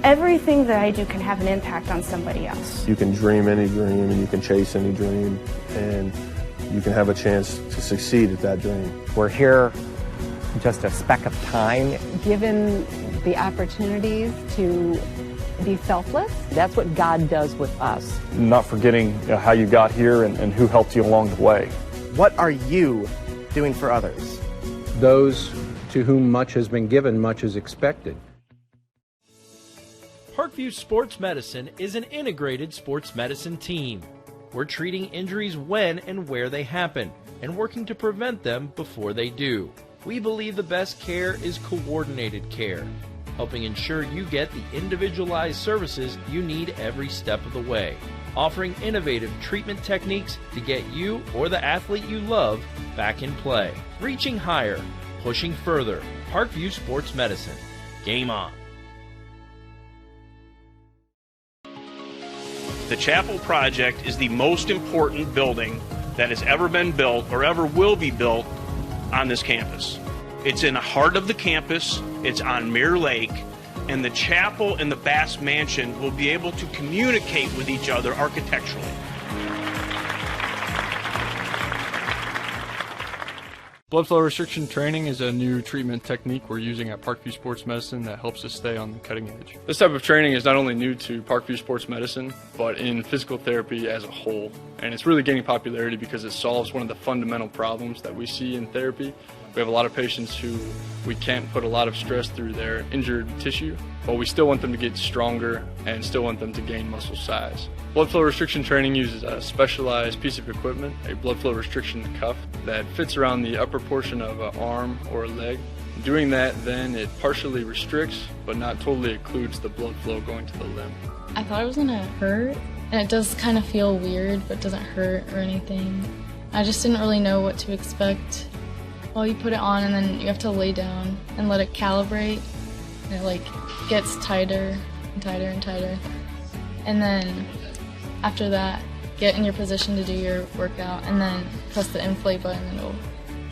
everything that I do can have an impact on somebody else. You can dream any dream and you can chase any dream, and you can have a chance to succeed at that dream. We're here just a speck of time. Given the opportunities to be selfless, That's what God does with us. Not forgetting how you got here and who helped you along the way. What are you doing for others? Those to whom much has been given, much is expected. Parkview Sports Medicine is an integrated sports medicine team. We're treating injuries when and where they happen and working to prevent them before they do. We believe the best care is coordinated care, helping ensure you get the individualized services you need every step of the way, offering innovative treatment techniques to get you or the athlete you love back in play. Reaching higher, pushing further. Parkview Sports Medicine. Game on. The Chapel Project is the most important building that has ever been built or ever will be built on this campus. It's in the heart of the campus, it's on Mirror Lake, and the chapel and the Bass Mansion will be able to communicate with each other architecturally. Blood flow restriction training is a new treatment technique we're using at Parkview Sports Medicine that helps us stay on the cutting edge. This type of training is not only new to Parkview Sports Medicine, but in physical therapy as a whole. And it's really gaining popularity because it solves one of the fundamental problems that we see in therapy. We have a lot of patients who we can't put a lot of stress through their injured tissue, but we still want them to get stronger and still want them to gain muscle size. Blood flow restriction training uses a specialized piece of equipment, a blood flow restriction cuff, that fits around the upper portion of an arm or a leg. Doing that, then it partially restricts, but not totally occludes the blood flow going to the limb. I thought it was gonna hurt, and it does kind of feel weird, but doesn't hurt or anything. I just didn't really know what to expect. Well, you put it on and then you have to lay down and let it calibrate, and it gets tighter and tighter and tighter. And then after that, get in your position to do your workout and then press the inflate button and it'll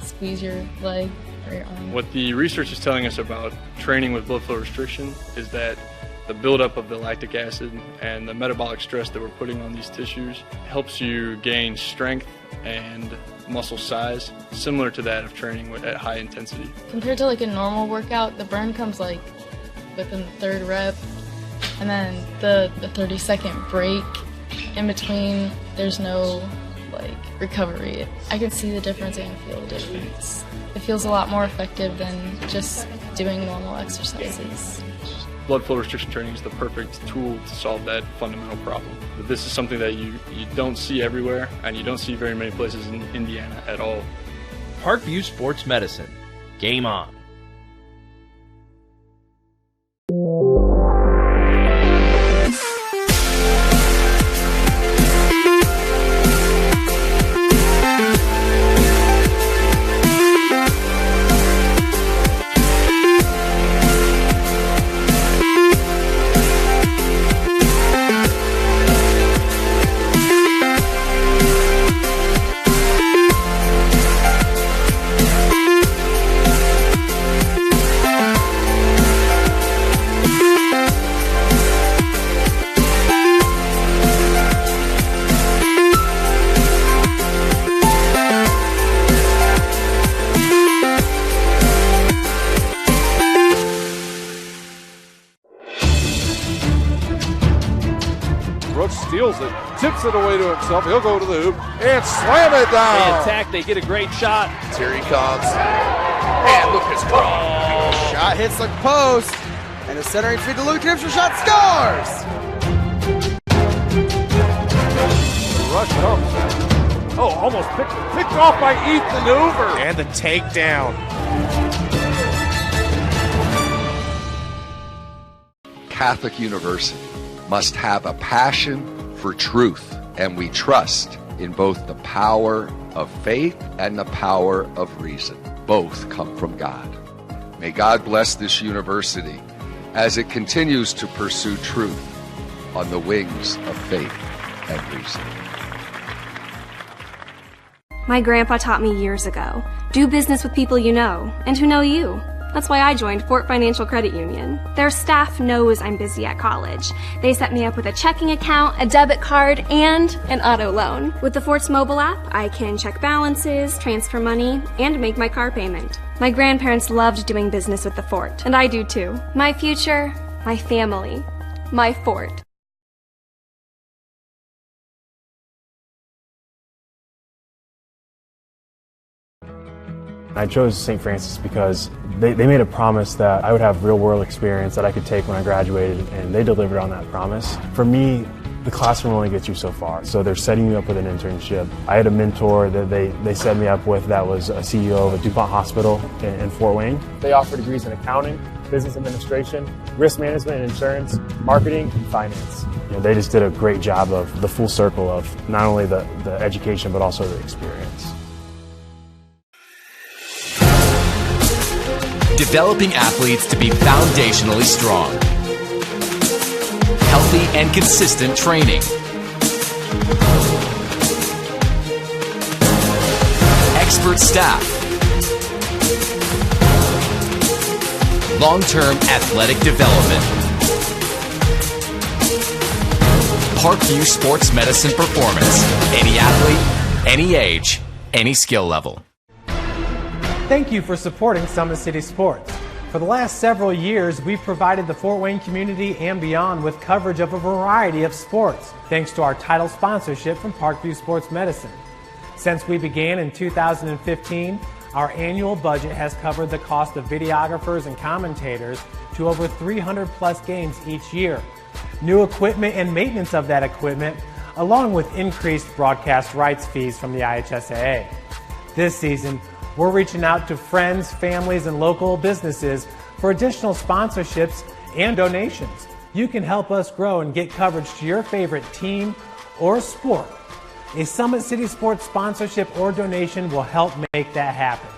squeeze your leg or your arm. What the research is telling us about training with blood flow restriction is that the buildup of the lactic acid and the metabolic stress that we're putting on these tissues helps you gain strength and muscle size, similar to that of training at high intensity. Compared to a normal workout, the burn comes within the third rep, and then the 30-second break in between, there's no recovery. I can see the difference and feel the difference. It feels a lot more effective than just doing normal exercises. Blood flow restriction training is the perfect tool to solve that fundamental problem. But this is something that you don't see everywhere, and you don't see very many places in Indiana at all. Parkview Sports Medicine. Game on. Steals it, tips it away to himself. He'll go to the hoop and slam it down. They attack, they get a great shot. Here he comes. And Lucas Craw. Shot hits the post. And the centering feed to Luke Gibson shot scores. The rush comes. Oh, almost picked off by Ethan Hoover. And the takedown. Catholic University must have a passion for truth, and we trust in both the power of faith and the power of reason. Both come from God. May God bless this university as it continues to pursue truth on the wings of faith and reason. My grandpa taught me years ago, do business with people you know and who know you. That's why I joined Fort Financial Credit Union. Their staff knows I'm busy at college. They set me up with a checking account, a debit card, and an auto loan. With the Fort's mobile app, I can check balances, transfer money, and make my car payment. My grandparents loved doing business with the Fort, and I do too. My future, my family, my Fort. I chose St. Francis because they made a promise that I would have real-world experience that I could take when I graduated, and they delivered on that promise. For me, the classroom only gets you so far, so they're setting you up with an internship. I had a mentor that they set me up with that was a CEO of a DuPont hospital in Fort Wayne. They offer degrees in accounting, business administration, risk management and insurance, marketing, and finance. They just did a great job of the full circle of not only the education but also the experience. Developing athletes to be foundationally strong. Healthy and consistent training. Expert staff. Long-term athletic development. Parkview Sports Medicine Performance. Any athlete, any age, any skill level. Thank you for supporting Summit City Sports. For the last several years, we've provided the Fort Wayne community and beyond with coverage of a variety of sports, thanks to our title sponsorship from Parkview Sports Medicine. Since we began in 2015, our annual budget has covered the cost of videographers and commentators to over 300 plus games each year. New equipment and maintenance of that equipment, along with increased broadcast rights fees from the IHSAA. This season, we're reaching out to friends, families, and local businesses for additional sponsorships and donations. You can help us grow and get coverage to your favorite team or sport. A Summit City Sports sponsorship or donation will help make that happen.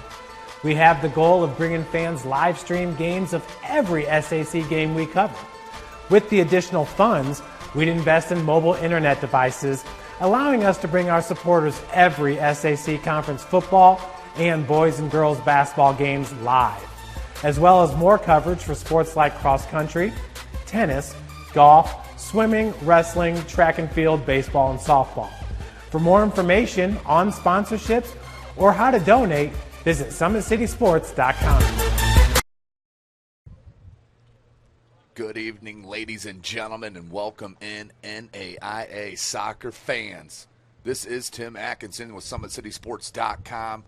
We have the goal of bringing fans live stream games of every SAC game we cover. With the additional funds, we'd invest in mobile internet devices, allowing us to bring our supporters every SAC conference football and boys and girls basketball games live, as well as more coverage for sports like cross country, tennis, golf, swimming, wrestling, track and field, baseball, and softball. For more information on sponsorships or how to donate, visit SummitCitySports.com. Good evening, ladies and gentlemen, and welcome in NAIA soccer fans. This is Tim Atkinson with SummitCitySports.com.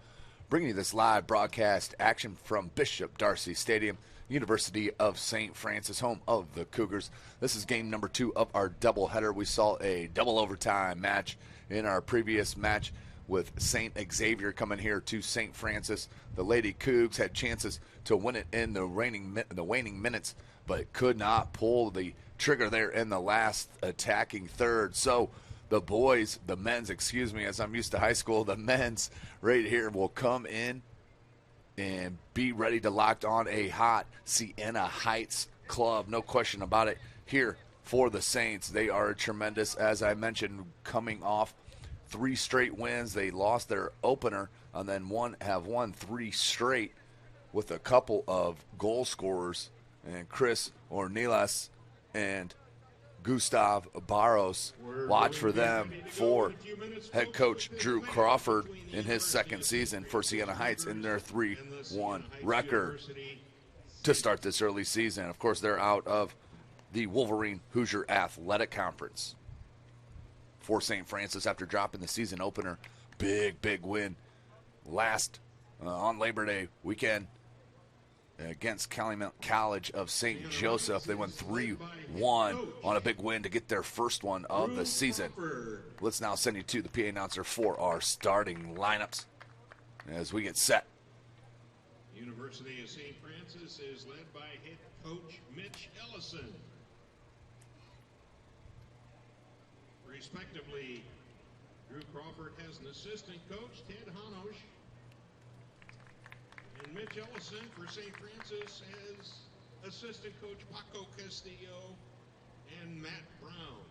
Bringing you this live broadcast action from Bishop Darcy Stadium, University of St. Francis, home of the Cougars. This is game number 2 of our doubleheader. We saw a double overtime match in our previous match with St. Xavier coming here to St. Francis. The Lady Cougs had chances to win it in the waning minutes, but could not pull the trigger there in the last attacking third. So the boys, the men's, as I'm used to high school, the men's right here will come in and be ready to lock on a hot Siena Heights club. No question about it here for the Saints. They are tremendous, as I mentioned, coming off 3 straight wins. They lost their opener and then have won 3 straight with a couple of goal scorers, and Chris Ornelas and Gustav Barros. Watch for them for head coach Drew Crawford in his second season for Siena Heights in their 3-1 record to start this early season. Of course, they're out of the Wolverine Hoosier Athletic Conference. For St. Francis, after dropping the season opener, big win last on Labor Day weekend against Calumet College of St. Joseph. They won 3-1 on a big win to get their first one of the season. Let's now send you to the PA announcer for our starting lineups as we get set. University of St. Francis is led by head coach Mitch Ellison. Respectively, Drew Crawford has an assistant coach, Ted Hanosh. And Mitch Ellison for St. Francis has assistant coach Paco Castillo and Matt Brown.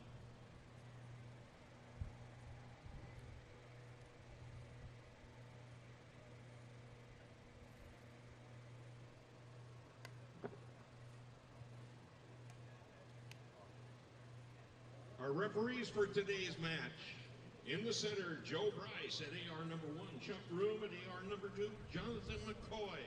Our referees for today's match. In the center, Joe Bryce at AR number 1, Chuck Room at AR number 2, Jonathan McCoy.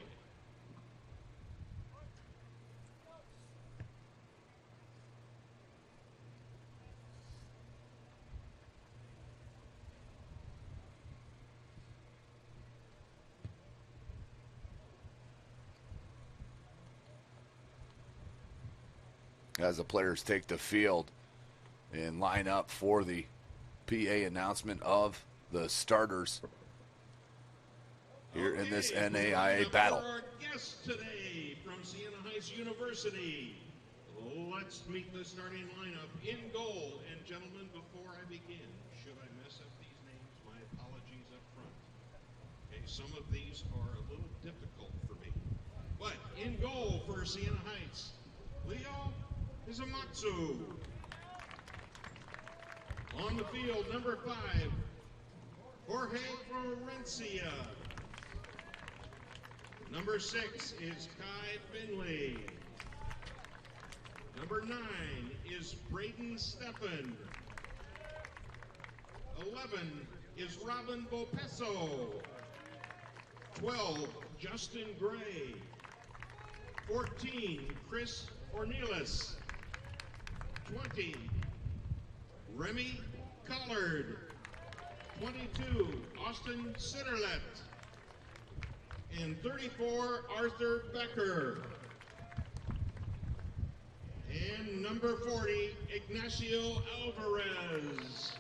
As the players take the field and line up for the PA announcement of the starters here in this NAIA battle. Our guests today from Siena Heights University. Let's meet the starting lineup. In goal, and gentlemen, before I begin, should I mess up these names, my apologies up front. Okay, some of these are a little difficult for me. But in goal for Siena Heights, Leo Izumatsu. On the field, number 5, Jorge Florencia. Number 6 is Kai Finley. Number 9 is Braden Steffen. 11 is Robin Bopeso. 12, Justin Gray. 14, Chris Ornelas. 20, Remy Collard. 22, Austin Sitterlet. And 34, Arthur Becker. And number 40, Ignacio Alvarez.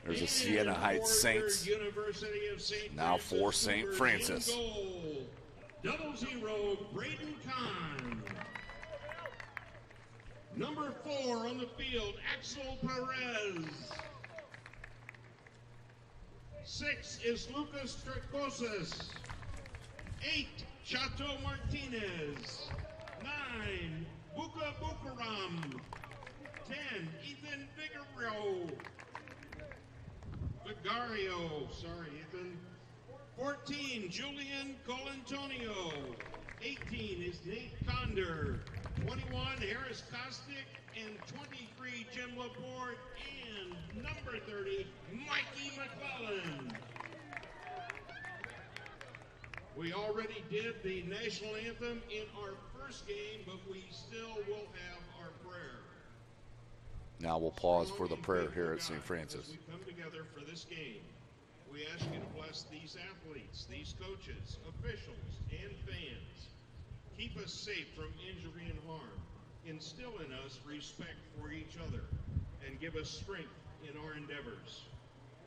There's a Siena Heights Saints. Now for St. Francis. 00, Braden Kahn. Number 4 on the field, Axel Perez. 6 is Lucas Tricosas. 8, Chato Martinez. 9, Buka Bukaram. 10, Ethan Vigario. Sorry, Ethan. 14, Julian Colantonio. 18 is Nate Conder. 21, Harris Kostick. And 23, Jim Laporte. And number 30, Mikey McClellan. We already did the national anthem in our first game, but we still will have our prayer. Now we'll pause for the prayer here at St. Francis. As we come together for this game, we ask you to bless these athletes, these coaches, officials, and fans. Keep us safe from injury and harm. Instill in us respect for each other, and give us strength in our endeavors.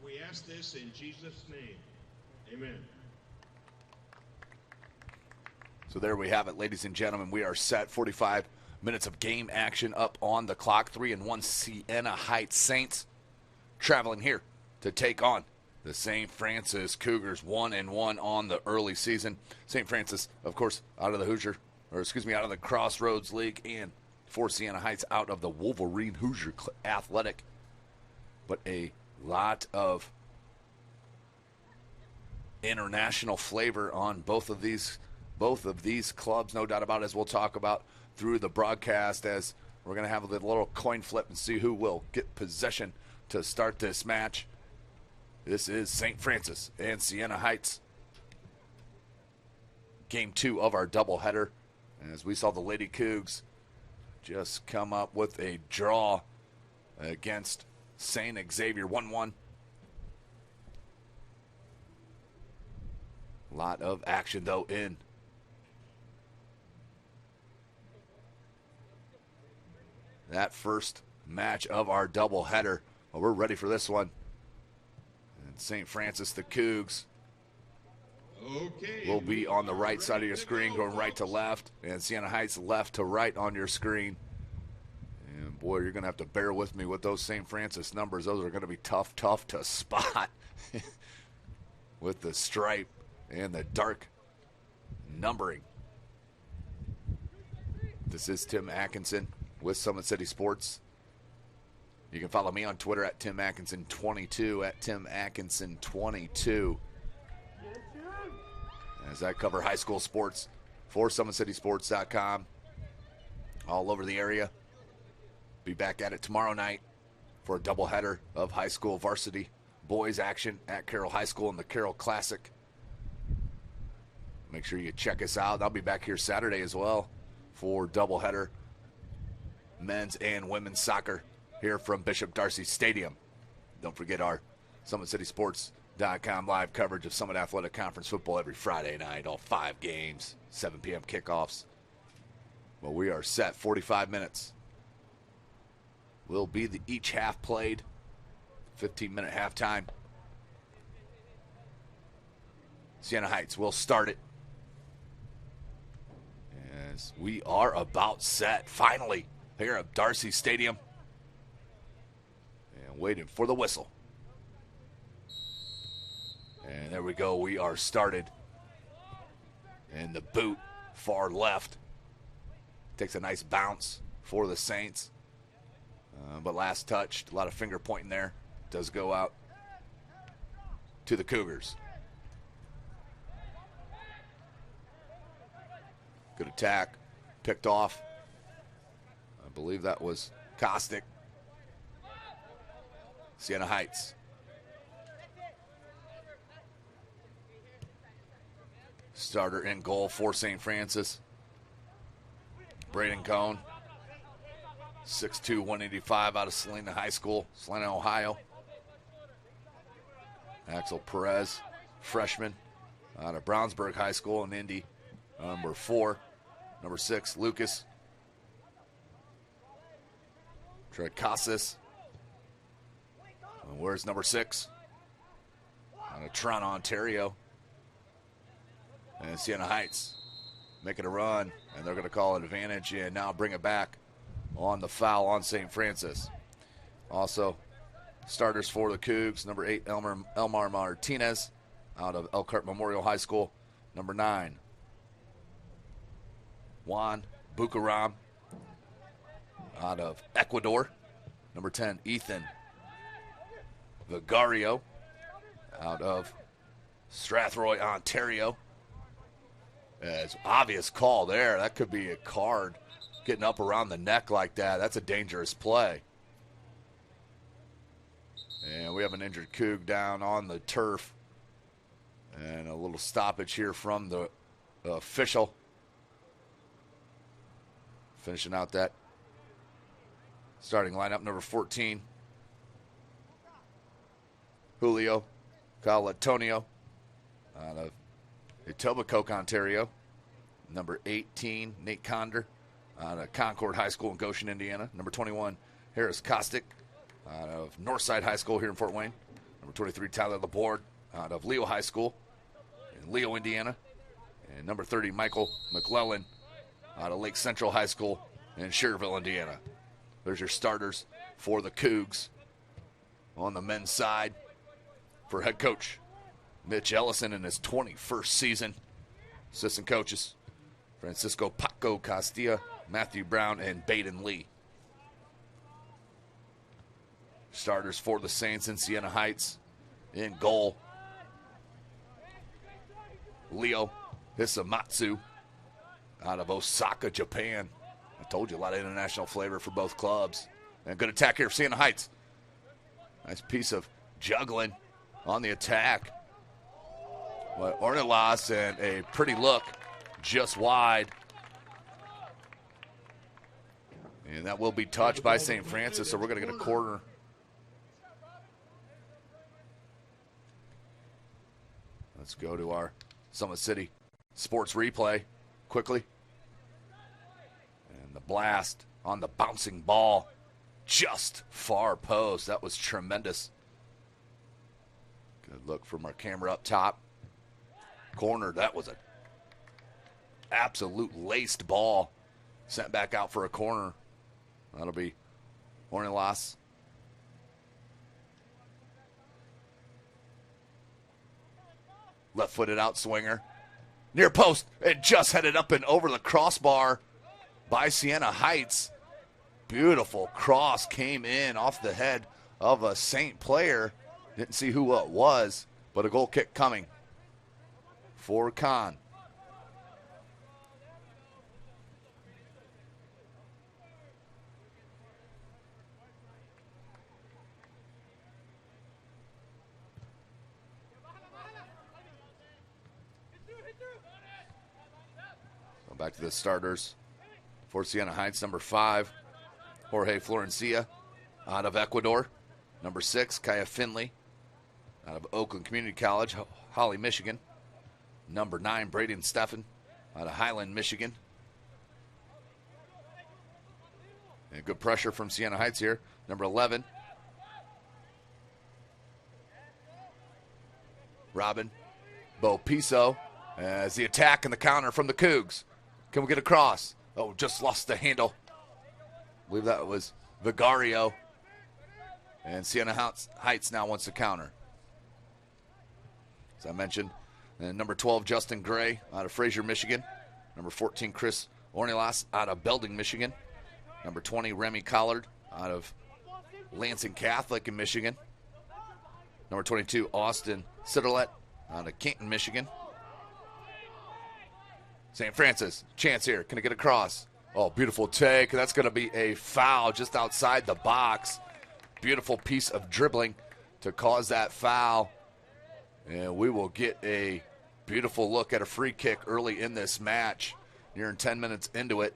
We ask this in Jesus' name. Amen. So there we have it, ladies and gentlemen. We are set. 45 minutes of game action up on the clock. 3-1 Siena Heights Saints traveling here to take on the St. Francis Cougars. 1-1 on the early season. St. Francis, of course, out of the Crossroads League, and for Siena Heights out of the Wolverine Hoosier Athletic. But a lot of international flavor on both of these clubs, no doubt about it, as we'll talk about through the broadcast, as we're going to have a little coin flip and see who will get possession to start this match. This is St. Francis and Siena Heights. Game 2 of our doubleheader. As we saw the Lady Cougs just come up with a draw against St. Xavier, 1-1. A lot of action, though, in that first match of our doubleheader. Well, we're ready for this one. And St. Francis, the Cougs, will be on the right side of your screen, going right to left, and Siena Heights left to right on your screen. And boy, you're going to have to bear with me with those St. Francis numbers. Those are going to be tough to spot with the stripe and the dark numbering. This is Tim Atkinson with Summit City Sports. You can follow me on Twitter at Tim Atkinson22, at Tim Atkinson22. As I cover high school sports for SummitCitySports.com all over the area. Be back at it tomorrow night for a doubleheader of high school varsity boys action at Carroll High School in the Carroll Classic. Make sure you check us out. I'll be back here Saturday as well for doubleheader men's and women's soccer here from Bishop Darcy Stadium. Don't forget our SummitCitySports.com live coverage of Summit Athletic Conference football every Friday night, all 5 games, 7 p.m. kickoffs. Well, we are set. 45 minutes will be each half played. 15-minute halftime. Siena Heights will start it. As we are about set, finally, here at Darcy Stadium. And waiting for the whistle. And there we go. We are started. And the boot, far left. Takes a nice bounce for the Saints. But last touch, a lot of finger pointing there. Does go out to the Cougars. Good attack. Picked off. I believe that was Kostick. Siena Heights. Starter in goal for St. Francis. Braden Cohn. 6'2", 185 out of Siena High School, Siena, Ohio. Axel Perez, freshman out of Brownsburg High School in Indy. Number 4. Number 6, Lucas. Trey Casas. And where's number 6? Out of Toronto, Ontario. And Siena Heights making a run, and they're going to call it advantage and now bring it back on the foul on St. Francis. Also, starters for the Cougs, number 8, Elmar Martinez out of Elkhart Memorial High School. Number 9, Juan Bucaram out of Ecuador. Number 10, Ethan Vigario out of Strathroy, Ontario. As obvious call there. That could be a card. Getting up around the neck like that, that's a dangerous play. And we have an injured Coug down on the turf. And a little stoppage here from the official. Finishing out that starting lineup, number 14. Julio Calatonio out of Etobicoke, Ontario. Number 18, Nate Conder out of Concord High School in Goshen, Indiana. Number 21, Harris Kostick out of Northside High School here in Fort Wayne. Number 23, Tyler Laborde out of Leo High School in Leo, Indiana. And number 30, Michael McClellan out of Lake Central High School in Schererville, Indiana. There's your starters for the Cougs. On the men's side for head coach Mitch Ellison in his 21st season. Assistant coaches Francisco Paco Castilla, Matthew Brown, and Baden Lee. Starters for the Saints in Siena Heights. In goal, Leo Hisamatsu out of Osaka, Japan. I told you, a lot of international flavor for both clubs. And good attack here for Siena Heights. Nice piece of juggling on the attack. But Ornelas and a pretty look just wide. And that will be touched by St. Francis, so we're going to get a corner. Let's go to our Summit City Sports replay quickly. And the blast on the bouncing ball. Just far post. That was tremendous. Good look from our camera up top. Corner. That was an absolute laced ball. Sent back out for a corner. That'll be Ornelas. Left-footed out swinger. Near post. It just headed up and over the crossbar by Siena Heights. Beautiful cross came in off the head of a Saint player. Didn't see who it was, but a goal kick coming for Khan. Back to the starters. For Siena Heights, number 5, Jorge Florencia out of Ecuador. Number 6, Kaya Finley out of Oakland Community College, Holly, Michigan. Number 9, Braden Steffen out of Highland, Michigan. And good pressure from Siena Heights here. Number 11, Robin Bo-Piso, as the attack and the counter from the Cougs. Can we get across? Oh, just lost the handle. I believe that was Vigario. And Siena Heights now wants to counter. As I mentioned, and number 12, Justin Gray out of Fraser, Michigan. Number 14, Chris Ornelas out of Belding, Michigan. Number 20, Remy Collard out of Lansing Catholic in Michigan. Number 22, Austin Siderlet out of Canton, Michigan. St. Francis, chance here. Can it get across? Oh, beautiful take. That's going to be a foul just outside the box. Beautiful piece of dribbling to cause that foul. And we will get a beautiful look at a free kick early in this match. Nearing 10 minutes into it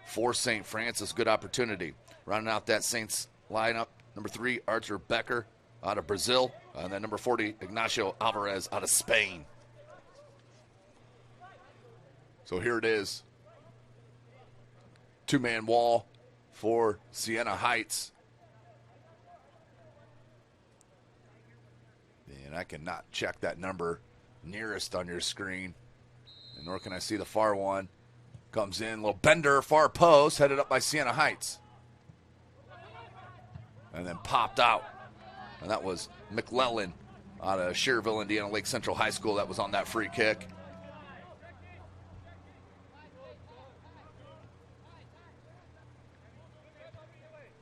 for St. Francis. Good opportunity. Running out that Saints lineup. Number 3, Arthur Becker out of Brazil. And then number 40, Ignacio Alvarez out of Spain. So here it is. 2-man wall for Siena Heights. And I cannot check that number nearest on your screen. And nor can I see the far one. Comes in, little bender, far post, headed up by Siena Heights. And then popped out. And that was McClellan out of Schererville, Indiana Lake Central High School that was on that free kick.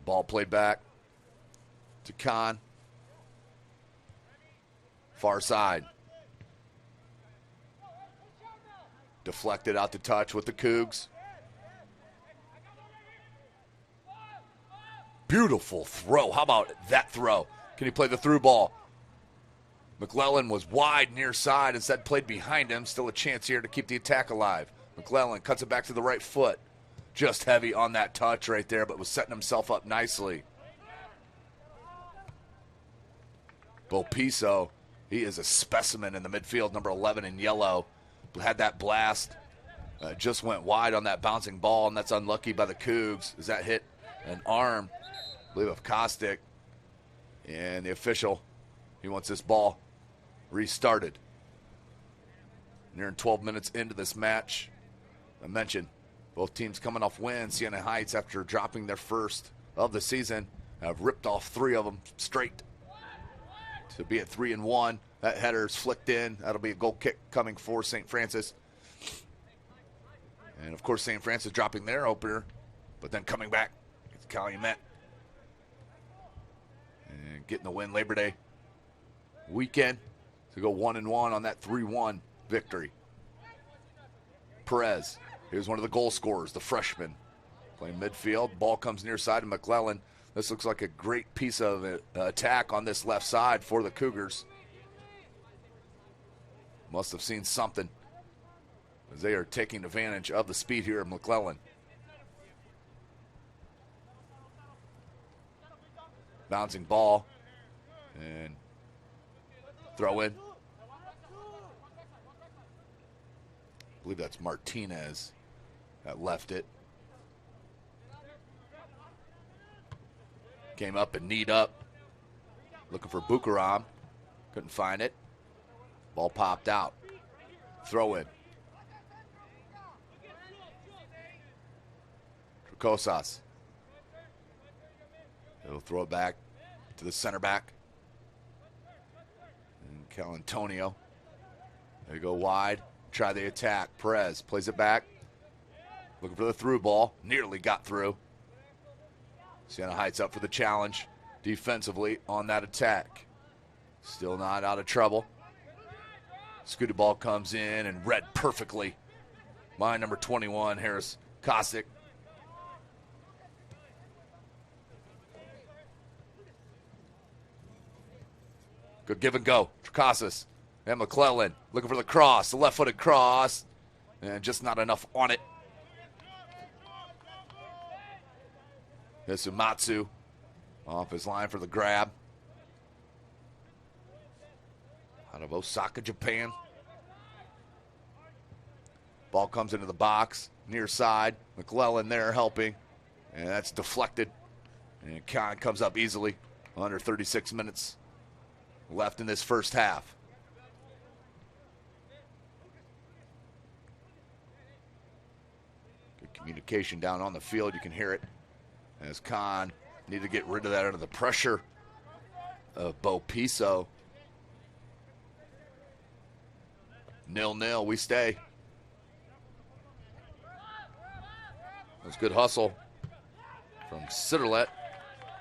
Ball played back to Kahn. Far side. Deflected out to touch with the Cougs. Beautiful throw. How about that throw? Can he play the through ball? McClellan was wide near side, instead played behind him. Still a chance here to keep the attack alive. McClellan cuts it back to the right foot. Just heavy on that touch right there, but was setting himself up nicely. Bo-Piso, he is a specimen in the midfield, number 11 in yellow. Had that blast. Just went wide on that bouncing ball, and that's unlucky by the Cougs as that hit an arm, I believe, of Kostick. And the official, he wants this ball restarted. Nearing 12 minutes into this match. I mentioned both teams coming off wins. Siena Heights, after dropping their first of the season, have ripped off 3 of them straight to be at 3-1. That header's flicked in. That'll be a goal kick coming for St. Francis. And, of course, St. Francis dropping their opener, but then coming back. It's Calumet. And getting the win Labor Day weekend to go 1-1 on that 3-1 victory. Perez, here's one of the goal scorers, the freshman. Playing midfield. Ball comes near side to McClellan. This looks like a great piece of attack on this left side for the Cougars. Must have seen something as they are taking advantage of the speed here of McClellan. Bouncing ball and throw in. I believe that's Martinez that left it. Came up and kneed up. Looking for Bukaram. Couldn't find it. Ball popped out. Throw in. Tricosas. He'll throw it back to the center back. And Calantonio. They go wide. Try the attack. Perez plays it back. Looking for the through ball. Nearly got through. Siena Heights up for the challenge defensively on that attack. Still not out of trouble. Scooter ball comes in and read perfectly by number 21, Harris Kostick. Good give and go. Tricasas and McClellan looking for the cross, the left-footed cross, and just not enough on it. Hisumatsu off his line for the grab. Out of Osaka, Japan. Ball comes into the box, near side. McClellan there helping, and that's deflected. And Khan comes up easily. Under 36 minutes left in this first half. Good communication down on the field. You can hear it as Khan need to get rid of that under the pressure of Bo Piso. 0-0, we stay. That was good hustle from Sitterlet.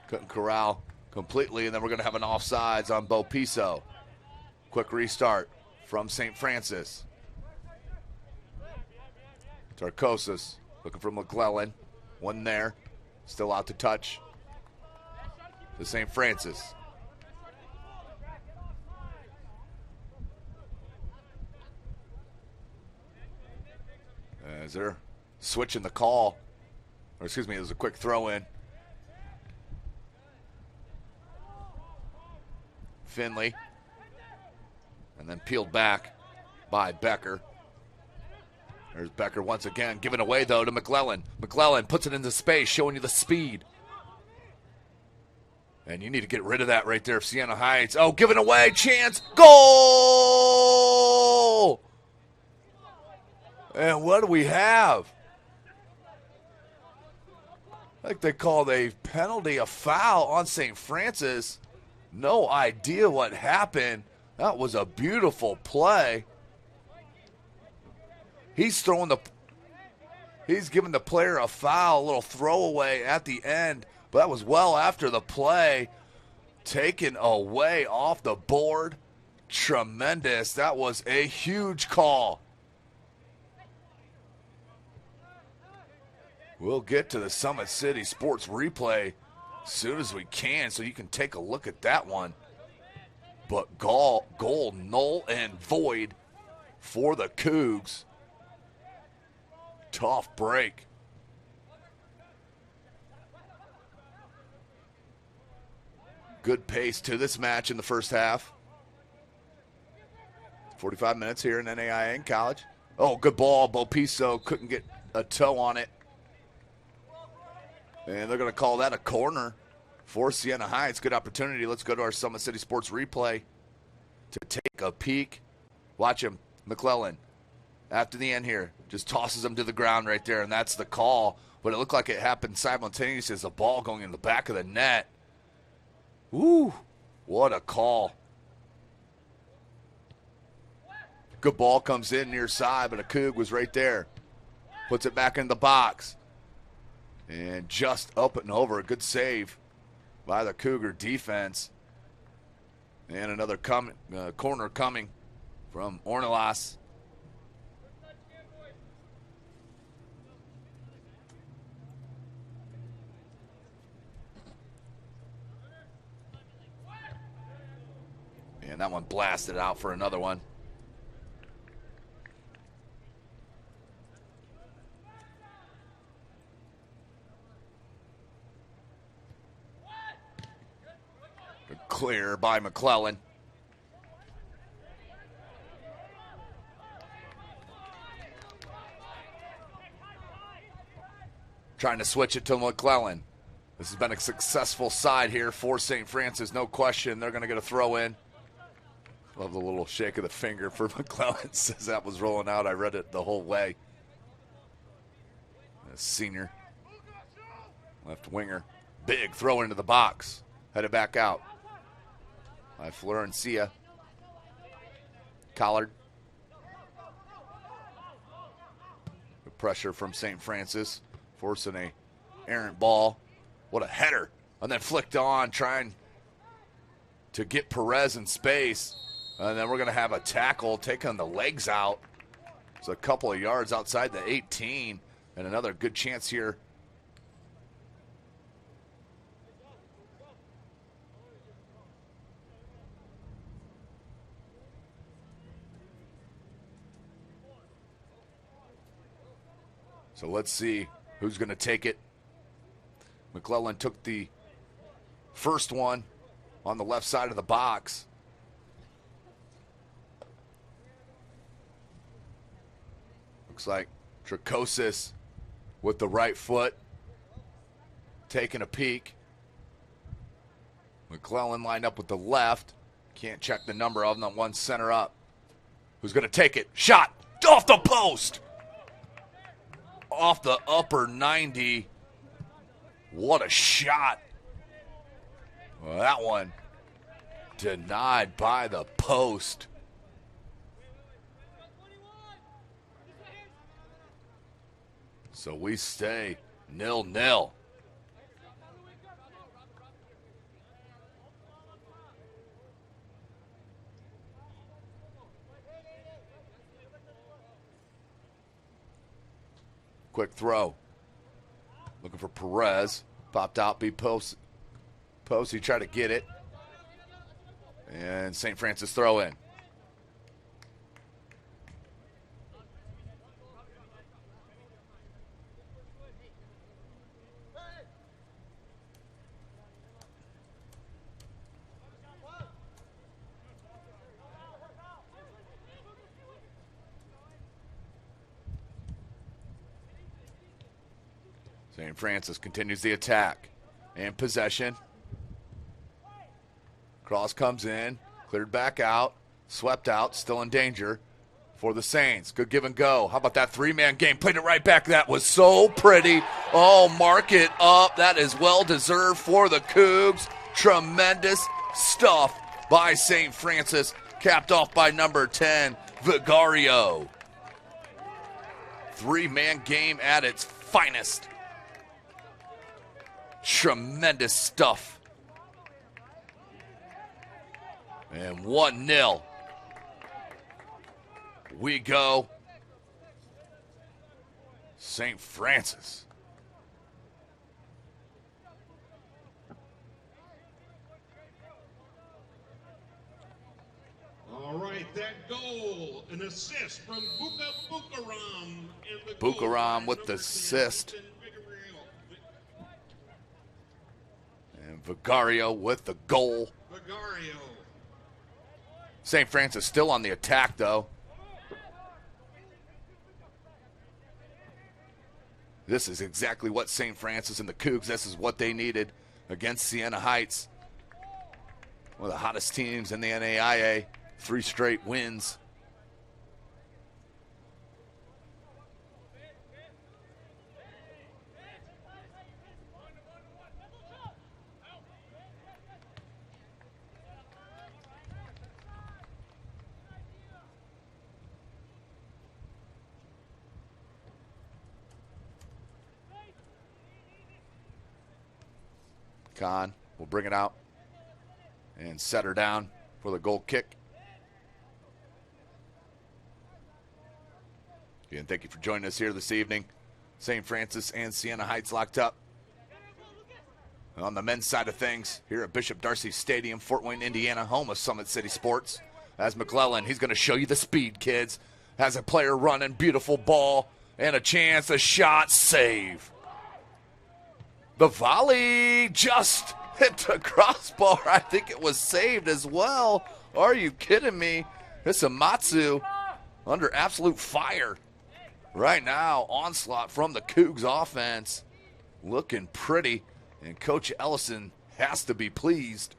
Couldn't corral completely, and then we're going to have an offsides on Bo Piso. Quick restart from St. Francis. Tarkosis looking for McClellan. One there. Still out to touch. To St. Francis. As they're switching the call. Or excuse me, it was a quick throw in. Finley. And then peeled back by Becker. There's Becker once again, given away though to McClellan. McClellan puts it into space, showing you the speed. And you need to get rid of that right there, Siena Heights. Oh, given away, chance, goal! And what do we have? I think they called a penalty, a foul on St. Francis. No idea what happened. That was a beautiful play. He's giving the player a foul, a little throwaway at the end, but that was well after the play. Taken away off the board. Tremendous. That was a huge call. We'll get to the Summit City Sports replay as soon as we can so you can take a look at that one. But goal null and void for the Cougs. Tough break. Good pace to this match in the first half. 45 minutes here in NAIA in college. Oh, good ball. Bo Piso couldn't get a toe on it. And they're going to call that a corner for Siena Heights. Good opportunity. Let's go to our Summit City Sports replay to take a peek. Watch him, McClellan. After the end here, just tosses him to the ground right there, and that's the call. But it looked like it happened simultaneously as the ball going in the back of the net. Woo, what a call. Good ball comes in near side, but a Coug was right there. Puts it back in the box. And just up and over. A good save by the Cougar defense. And another corner coming from Ornelas. And that one blasted out for another one. Clear by McClellan. Trying to switch it to McClellan. This has been a successful side here for St. Francis, no question. They're going to get a throw in. Love the little shake of the finger for McClellan. Says that was rolling out. I read it the whole way. A senior left winger. Big throw into the box. Headed back out by Florencia. Collard. The pressure from St. Francis, forcing a errant ball. What a header. And then flicked on, trying to get Perez in space. And then we're going to have a tackle, taking the legs out. It's a couple of yards outside the 18. And another good chance here. So let's see who's going to take it. McClellan took the first one on the left side of the box. Looks like Tricosis with the right foot, taking a peek. McClellan lined up with the left. Can't check the number of them. One center up. Who's going to take it? Shot off the post. Off the upper 90. What a shot. Well, that one denied by the post. So we stay 0-0. Quick throw. Looking for Perez. Popped out, beat Post. He tried to get it. And St. Francis throw in. St. Francis continues the attack and possession. Cross comes in, cleared back out, swept out, still in danger for the Saints. Good give and go. How about that three-man game? Played it right back. That was so pretty. Oh, mark it up. That is well-deserved for the Cougs. Tremendous stuff by St. Francis, capped off by number 10, Vigario. Three-man game at its finest. Tremendous stuff. And 1-0. We go. St. Francis. All right, that goal, an assist from Bucaram. Bucaram with the assist. And Vigario with the goal. Vigario. St. Francis still on the attack, though. This is exactly what St. Francis and the Cougs, this is what they needed against Siena Heights. One of the hottest teams in the NAIA. 3 straight wins. Kahn will bring it out and set her down for the goal kick. Again, thank you for joining us here this evening. St. Francis and Siena Heights locked up. On the men's side of things, here at Bishop Darcy Stadium, Fort Wayne, Indiana, home of Summit City Sports. As McClellan, he's going to show you the speed, kids. Has a player running, beautiful ball, and a chance, a shot, save. The volley just hit the crossbar. I think it was saved as well. Are you kidding me? Hisamatsu under absolute fire. Right now, onslaught from the Cougs offense. Looking pretty, and Coach Ellison has to be pleased.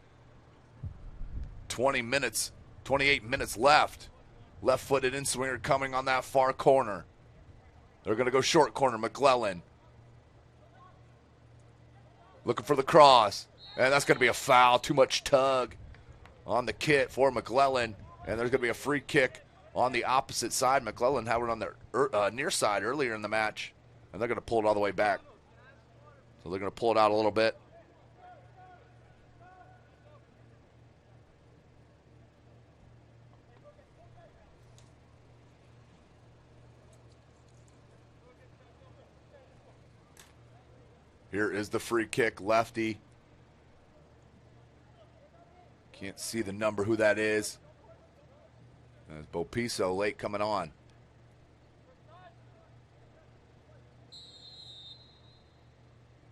28 minutes left. Left-footed in-swinger coming on that far corner. They're going to go short corner, McClellan. Looking for the cross. And that's going to be a foul. Too much tug on the kit for McClellan. And there's going to be a free kick on the opposite side. McClellan had it on their near side earlier in the match. And they're going to pull it all the way back. So they're going to pull it out a little bit. Here is the free kick, lefty. Can't see the number who that is. There's Bopiso late coming on.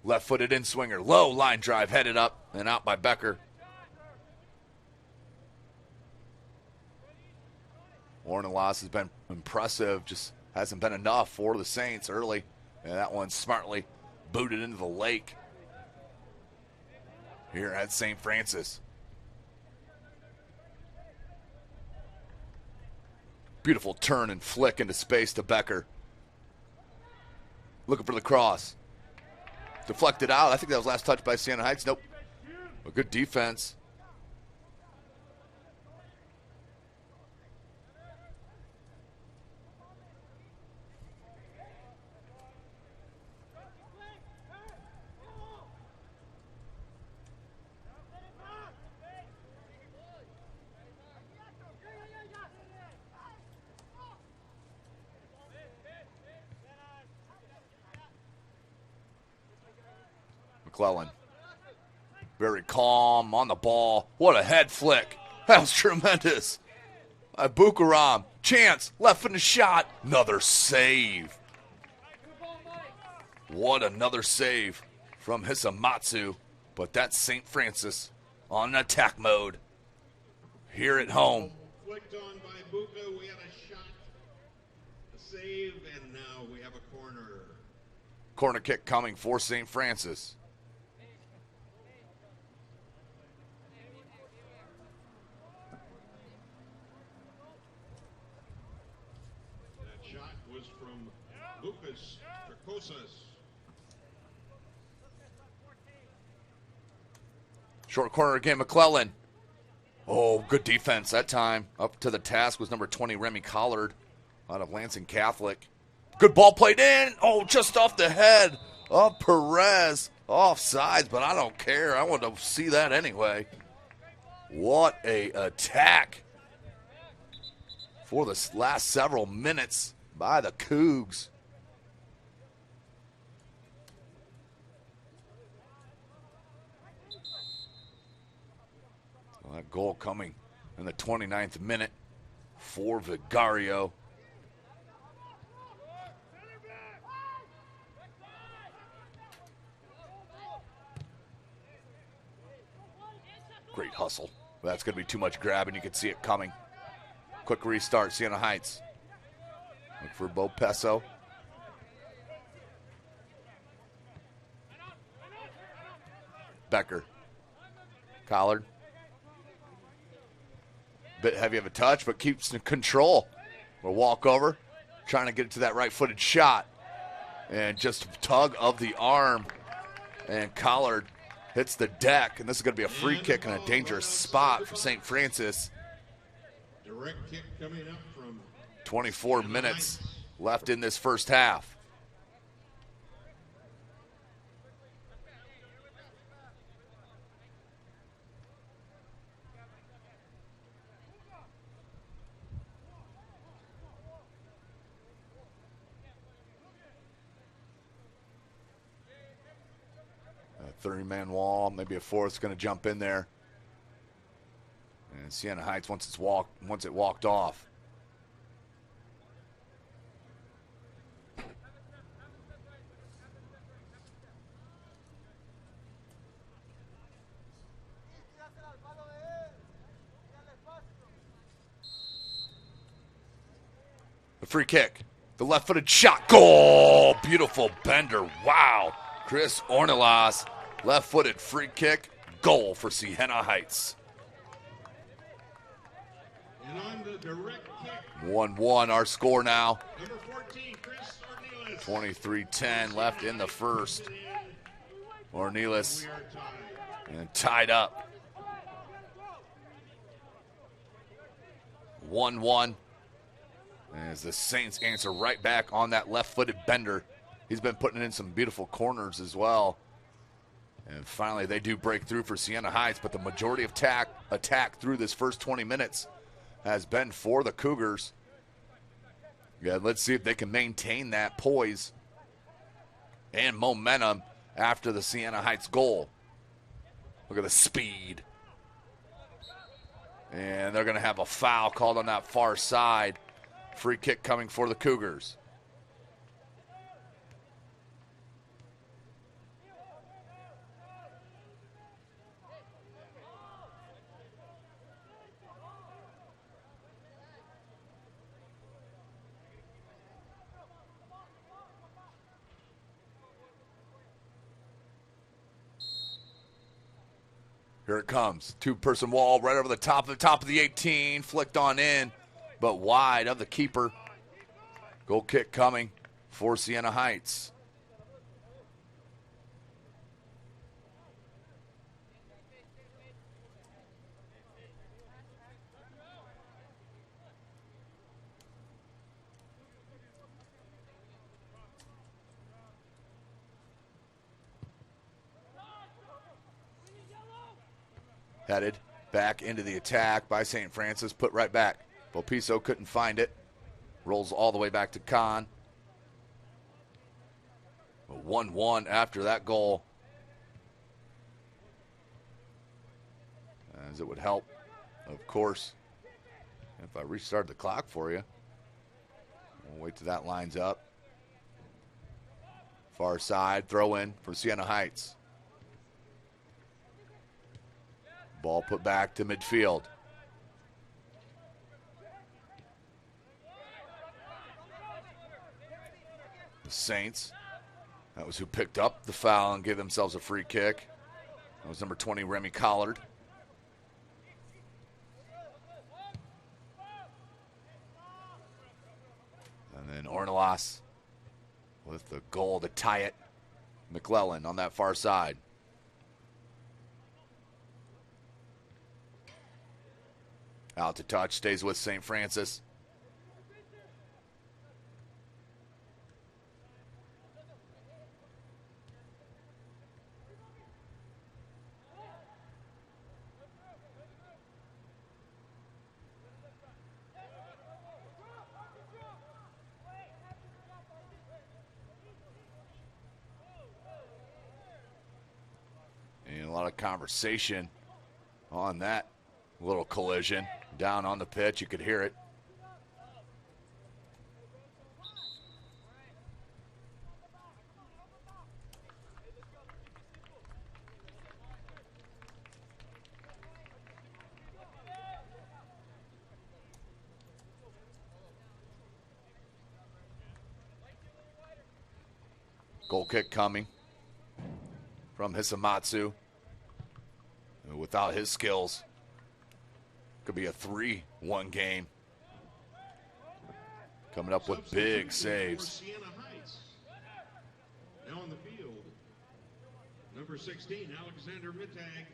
Left-footed in-swinger. Low line drive headed up and out by Becker. Ornelas has been impressive, just hasn't been enough for the Saints early. And that one smartly booted into the lake here at St. Francis. Beautiful turn and flick into space to Becker. Looking for the cross. Deflected out. I think that was last touch by Siena Heights. Nope. A good defense. McClellan. Very calm on the ball. What a head flick. That was tremendous. By Bukaram. Chance. Left-footed shot. Another save. What another save from Hisamatsu. But that's St. Francis on attack mode here at home. Flicked on by Buka. We had a shot, a save, and now we have a corner. Corner kick coming for St. Francis. That shot was from Lucas Tricosas. Short corner again, McClellan. Oh, good defense that time. Up to the task was number 20, Remy Collard, out of Lansing Catholic. Good ball played in. Oh, just off the head of Perez. Offsides, but I don't care. I want to see that anyway. What a attack for the last several minutes by the Cougs. Well, that goal coming in the 29th minute for Vigario. Great hustle. That's going to be too much grabbing. You can see it coming. Quick restart, Siena Heights. Look for Bo Peso. Becker. Collard. Bit heavy of a touch, but keeps in control. We'll walk over, trying to get it to that right-footed shot. And just tug of the arm. And Collard hits the deck, and this is going to be a free kick in a dangerous spot for St. Francis. Direct kick coming up from 24 minutes left in this first half. A 30-man wall, maybe a fourth's going to jump in there. And Siena Heights once it walked off. The free kick. The left-footed shot. Goal! Beautiful bender. Wow. Chris Ornelas. Left-footed free kick. Goal for Siena Heights. And on the direct kick. 1-1 our score now. Number 14, Chris Ornelas. 23-10 left in the first. Ornelas and tied up. 1-1. As the Saints answer right back on that left-footed bender. He's been putting in some beautiful corners as well. And finally they do break through for Siena Heights, but the majority of attack through this first 20 minutes has been for the Cougars. Yeah, let's see if they can maintain that poise and momentum after the Siena Heights goal. Look at the speed. And they're going to have a foul called on that far side. Free kick coming for the Cougars. Here it comes. Two-person wall right over the top of the 18. Flicked on in, but wide of the keeper. Goal kick coming for Siena Heights. Headed back into the attack by St. Francis, put right back. Bopiso couldn't find it. Rolls all the way back to Kahn. 1-1 after that goal. As it would help, of course, if I restart the clock for you. We'll wait till that lines up. Far side, throw in for Siena Heights. Ball put back to midfield. The Saints, that was who picked up the foul and gave themselves a free kick. That was number 20, Remy Collard. And then Ornelas with the goal to tie it. McClellan on that far side. Out to touch, stays with St. Francis. And a lot of conversation on that little collision. Down on the pitch, you could hear it. Goal kick coming from Hisamatsu. Without his skills, could be a 3-1 game. Coming up with big saves. Now on the field, number 16, Alexander Mittag.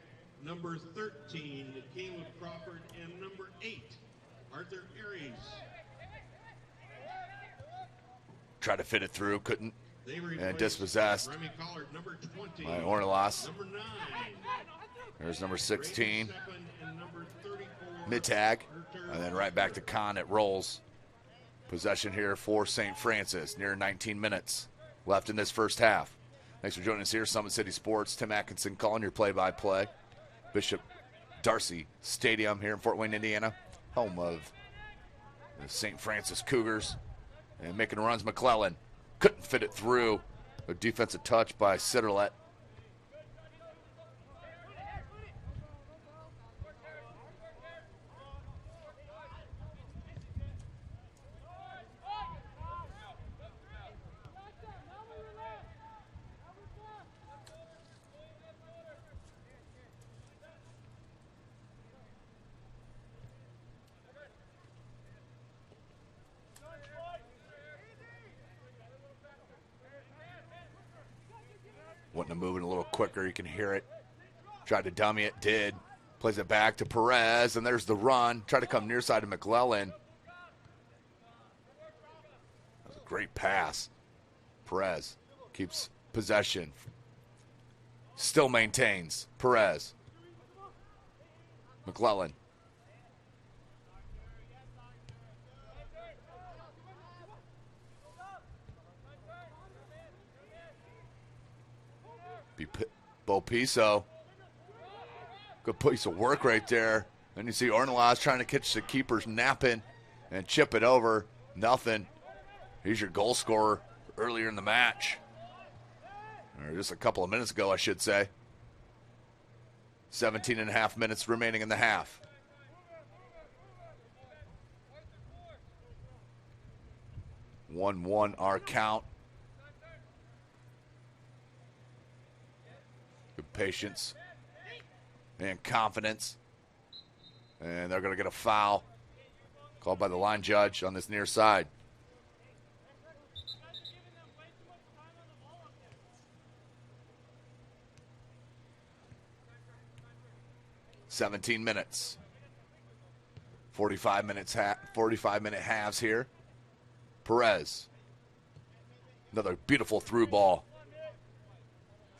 Number 13, Caleb Crawford. And number 8, Arthur Aries. Tried to fit it through, couldn't. And dispossessed by Ornelas. There's number 16, Mittag. And then right back to Kahn. It rolls. Possession here for St. Francis. Near 19 minutes left in this first half. Thanks for joining us here, Summit City Sports. Tim Atkinson calling your play-by-play. Bishop Darcy Stadium here in Fort Wayne, Indiana, home of the St. Francis Cougars. And making runs, McClellan couldn't fit it through. A defensive touch by Sitterlet. Wanting to move it a little quicker, you can hear it. Tried to dummy it, did. Plays it back to Perez, and there's the run. Tried to come near side of McClellan. That was a great pass. Perez keeps possession. Still maintains. Perez. McClellan. Bopiso. Good piece of work right there. Then you see Ornelas trying to catch the keeper's napping and chip it over. Nothing. He's your goal scorer earlier in the match. Or just a couple of minutes ago, I should say. 17 and a half minutes remaining in the half. One our count. Good patience and confidence. And they're going to get a foul called by the line judge on this near side. "17 minutes. 45-minute halves here. Perez. Another beautiful through ball.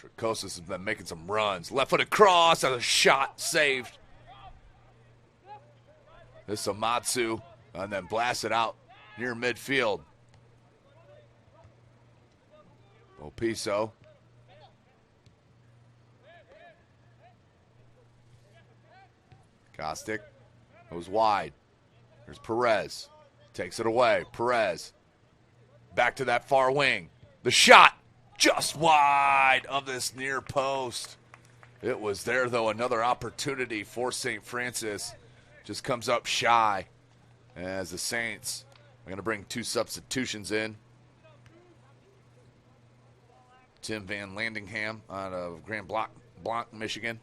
Tricosis has been making some runs. Left-footed cross and a shot saved. This is Amatsu, and then blasted out near midfield. Opiso. Kostick goes wide. There's Perez. Takes it away. Perez. Back to that far wing. The shot just wide of this near post. It was there, though. Another opportunity for St. Francis. Just comes up shy as the Saints are going to bring 2 substitutions in. Tim Van Landingham out of Grand Blanc, Michigan.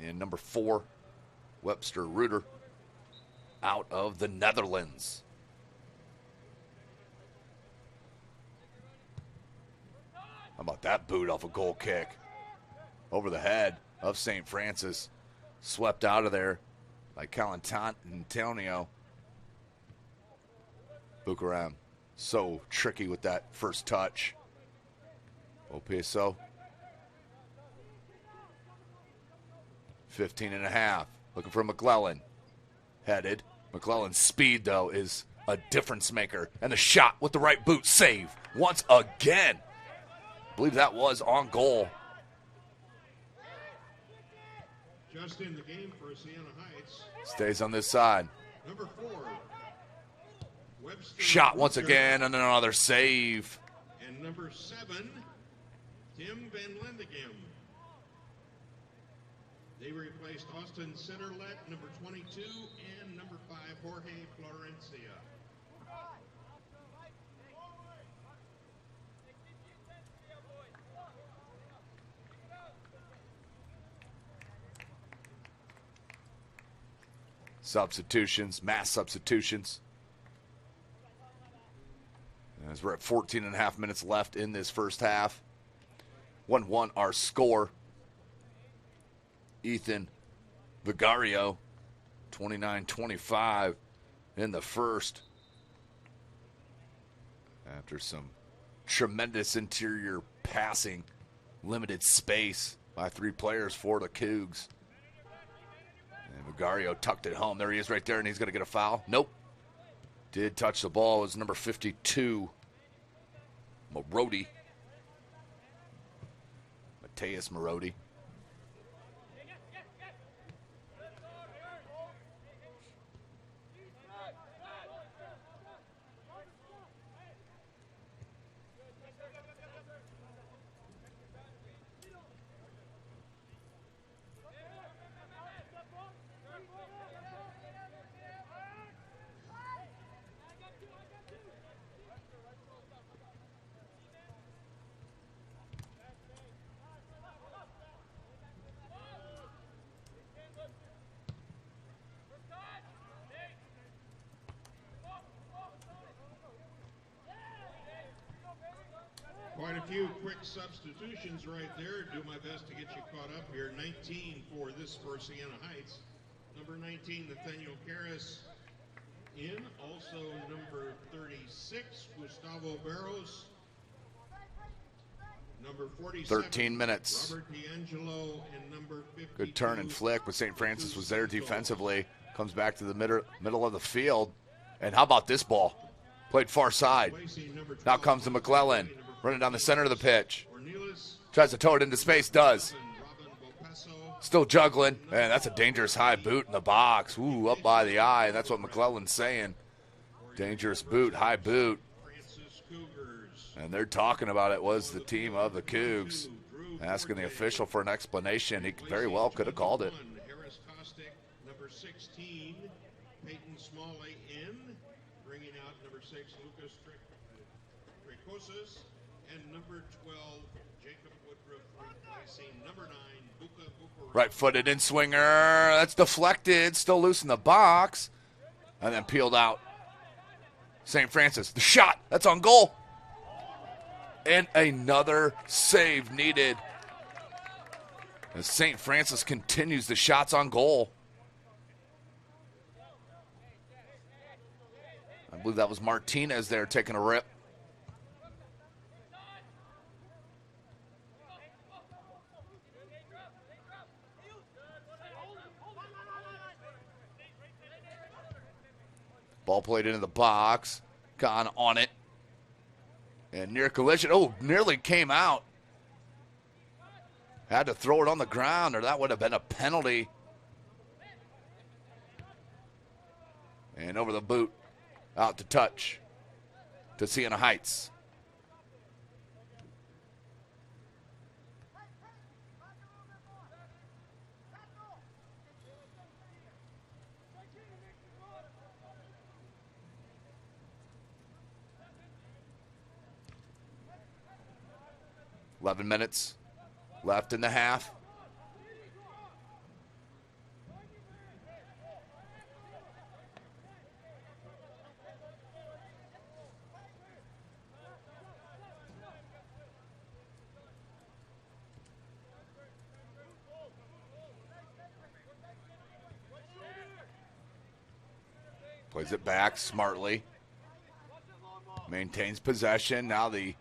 And number 4, Webster Reuter, out of the Netherlands. How about that boot off a goal kick? Over the head of St. Francis. Swept out of there by Antonio. Bucaram, so tricky with that first touch. Opiso. 15.5. Looking for McClellan. Headed. McClellan's speed, though, is a difference maker. And the shot with the right boot. Save once again. I believe that was on goal. Just in the game for Siena Heights. Stays on this side. Number 4. Webster Shot once Reuter. again and another save. And number 7, Tim Van Lendegem. They replaced Austin Centerlet, number 22, and number 5, Jorge Florencia. Substitutions, mass substitutions. As we're at 14.5 minutes left in this first half. 1-1 our score. Ethan Vigario, 29-25 in the first. After some tremendous interior passing, limited space by 3 players for the Cougs. And Vigario tucked it home. There he is right there, and he's going to get a foul. Nope. Did touch the ball. It was number 52, Marodi. Mateus Marodi. Quite a few quick substitutions right there. Do my best to get you caught up here. 19 for Siena Heights. Number 19, Nathaniel Karras in. Also number 36, Gustavo Barros. Number 47, 13 minutes. Robert D'Angelo, and number 52. Good turn and flick, but St. Francis was there defensively. Comes back to the middle of the field. And how about this ball? Played far side. Now comes the McClellan. Running down the center of the pitch. Tries to tow it into space, does. Still juggling. Man, that's a dangerous high boot in the box. Ooh, up by the eye. That's what McClellan's saying. Dangerous boot, high boot. And they're talking about it was the team of the Cougs. Asking the official for an explanation. He very well could have called it. Harris Kostick, number 16, Peyton Smalley in. Bringing out number 6, Lucas Tricosis. And number 12, Jacob Woodruff, replacing number 9, Buka Buka. Right-footed in swinger. That's deflected. Still loose in the box. And then peeled out. St. Francis. The shot. That's on goal. And another save needed. As St. Francis continues the shots on goal. I believe that was Martinez there taking a rip. Ball played into the box. Gone on it. And near collision. Oh, nearly came out. Had to throw it on the ground, or that would have been a penalty. And over the boot. Out to touch. To Siena Heights. $11 minutes left in the half. Plays it back smartly. Maintains possession. Now the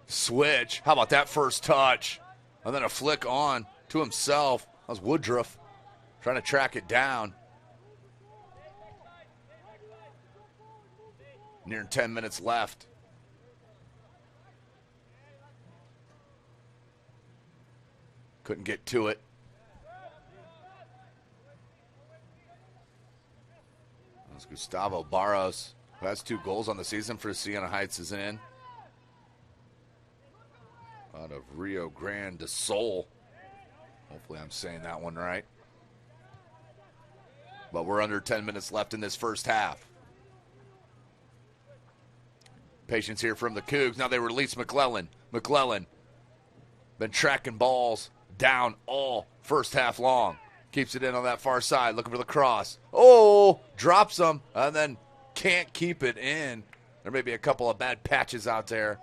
switch. How about that first touch? And then a flick on to himself. That was Woodruff trying to track it down. Near 10 minutes left. Couldn't get to it. That's Gustavo Barros, who has 2 goals on the season for Siena Heights, is in. Out of Rio Grande do Sul. Hopefully I'm saying that one right. But we're under 10 minutes left in this first half. Patience here from the Cougs. Now they release McClellan. McClellan been tracking balls down all first half long. Keeps it in on that far side, looking for the cross. Oh, drops them, and then can't keep it in. There may be a couple of bad patches out there.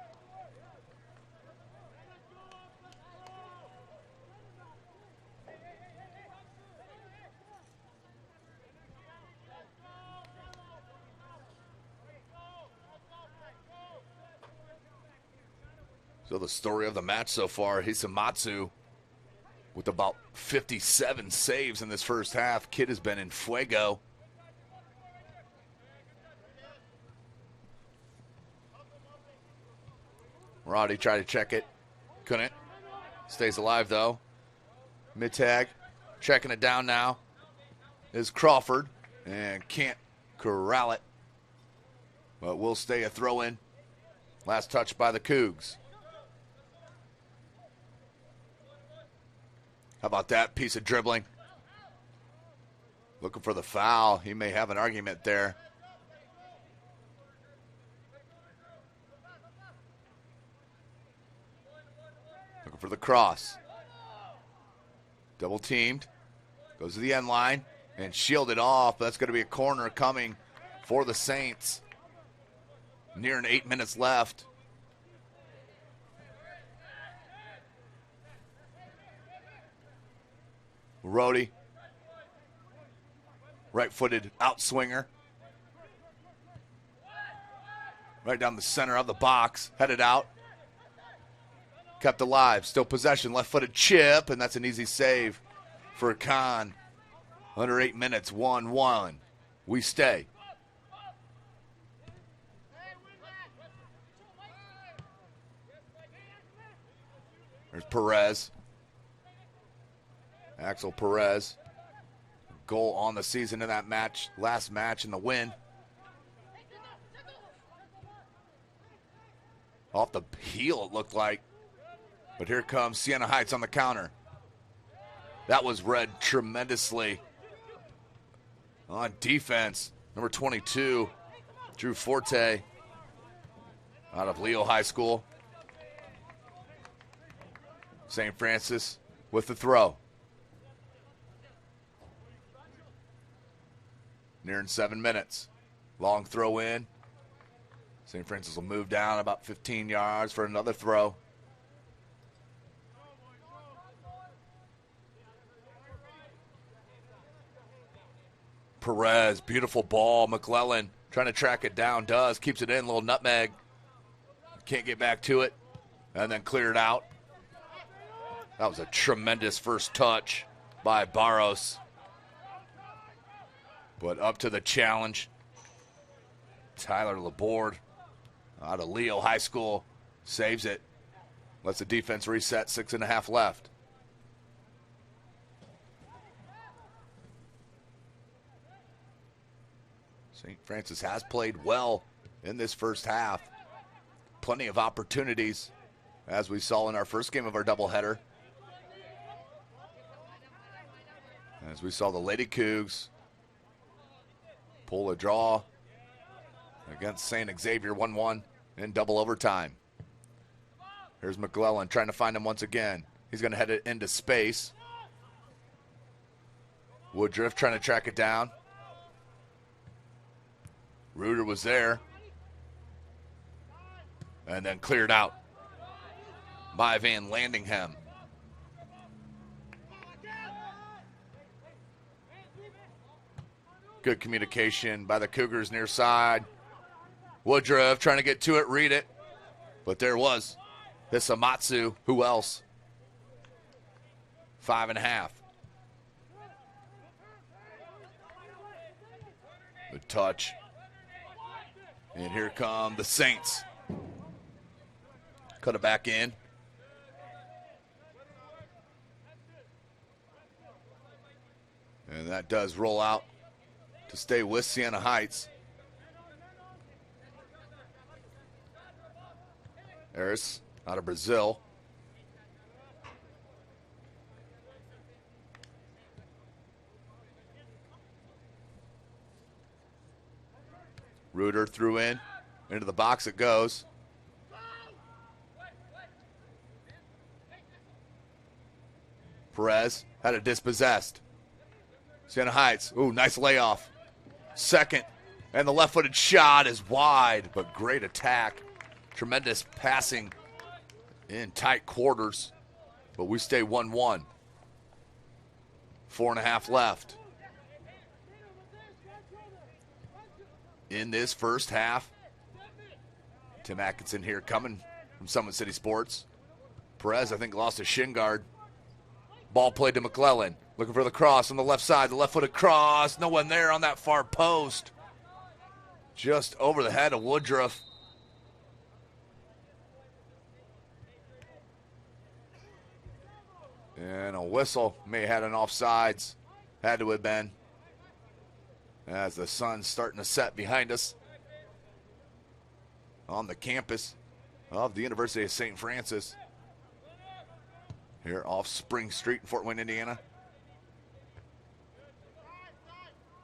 So the story of the match so far, Hisamatsu with about 57 saves in this first half. Kid has been in fuego. Roddy tried to check it. Couldn't. Stays alive, though. Mid-tag. Checking it down now is Crawford. And can't corral it. But will stay a throw-in. Last touch by the Cougs. How about that piece of dribbling? Looking for the foul. He may have an argument there. Looking for the cross. Double teamed. Goes to the end line and shielded off. That's going to be a corner coming for the Saints. Near 8 minutes left. Rhodey. Right-footed outswinger. Right down the center of the box. Headed out. Kept alive. Still possession. Left-footed chip. And that's an easy save for Khan. Under 8 minutes. 1-1. We stay. There's Perez. Axel Perez. Goal on the season in that match. Last match in the win. Off the heel, it looked like. But here comes Siena Heights on the counter. That was read tremendously on defense. Number 22, Drew Forte. out of Leo High School. St. Francis with the throw. Nearing 7 minutes. Long throw in. St. Francis will move down about 15 yards for another throw. Perez, beautiful ball. McClellan trying to track it down, keeps it in, little nutmeg. Can't get back to it, and then cleared out. That was a tremendous first touch by Barros. But up to the challenge. Tyler Laborde out of Leo High School saves it. Lets the defense reset, 6.5 left. St. Francis has played well in this first half. Plenty of opportunities, as we saw in our first game of our doubleheader. As we saw the Lady Cougs pull a draw against St. Xavier 1-1 in double overtime. Here's McClellan trying to find him once again. He's going to head it into space. Woodruff trying to track it down. Reuter was there. And then cleared out by Van Landingham. Good communication by the Cougars near side. Woodruff trying to get to it, read it. But there was Hisamatsu. Who else? 5.5. The touch. And here come the Saints. Cut it back in. And that does roll out to stay with Siena Heights. Harris out of Brazil. Reuter threw in. Into the box it goes. Perez had it dispossessed. Siena Heights. Ooh, nice layoff. Second. And the left-footed shot is wide, but great attack. Tremendous passing in tight quarters. But we stay 1-1. 4.5 left. In this first half. Tim Atkinson here coming from Summit City Sports. Perez, I think, lost his shin guard. Ball played to McClellan. Looking for the cross on the left side. The left-footed cross. No one there on that far post. Just over the head of Woodruff. And a whistle. May have had an offsides. Had to have been. As the sun's starting to set behind us on the campus of the University of St. Francis. Here off Spring Street in Fort Wayne, Indiana.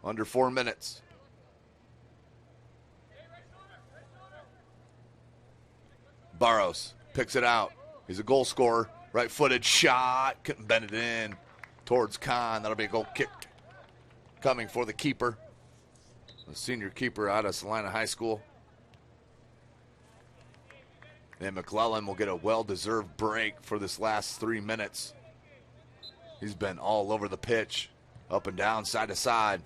Under 4 minutes. Barros picks it out. He's a goal scorer. Right-footed shot. Couldn't bend it in towards Kahn. That'll be a goal kick coming for the keeper. The senior keeper out of Salina High School. And McClellan will get a well-deserved break for this last 3 minutes. He's been all over the pitch, up and down, side to side.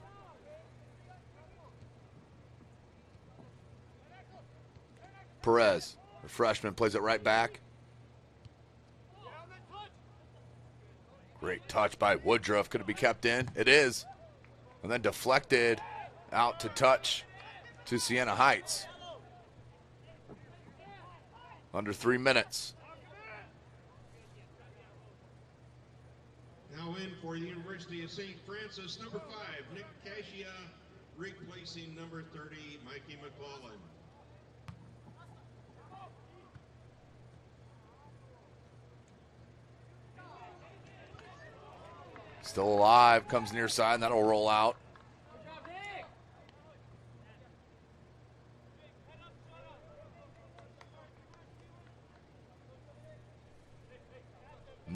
Perez, the freshman, plays it right back. Great touch by Woodruff. Could it be kept in? It is. And then deflected out to touch to Siena Heights. Under 3 minutes. Now in for the University of St. Francis, number 5, Nick Cashia, replacing number 30, Mikey McClellan. Still alive, comes near side, and that'll roll out.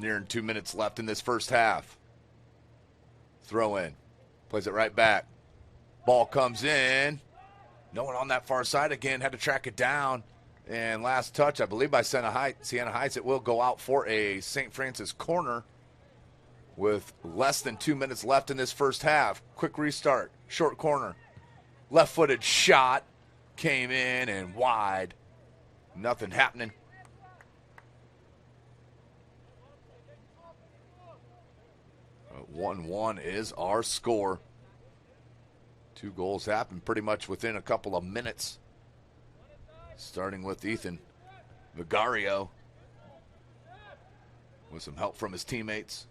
nearing 2 minutes left in this first half. Throw in. Plays it right back. Ball comes in. No one on that far side again. Had to track it down. And last touch, I believe, by Siena Heights. It will go out for a St. Francis corner with less than 2 minutes left in this first half. Quick restart. Short corner. Left-footed shot. Came in and wide. Nothing happening. 1-1 is our score. 2 goals happened pretty much within a couple of minutes. Starting with Ethan Vigario with some help from his teammates.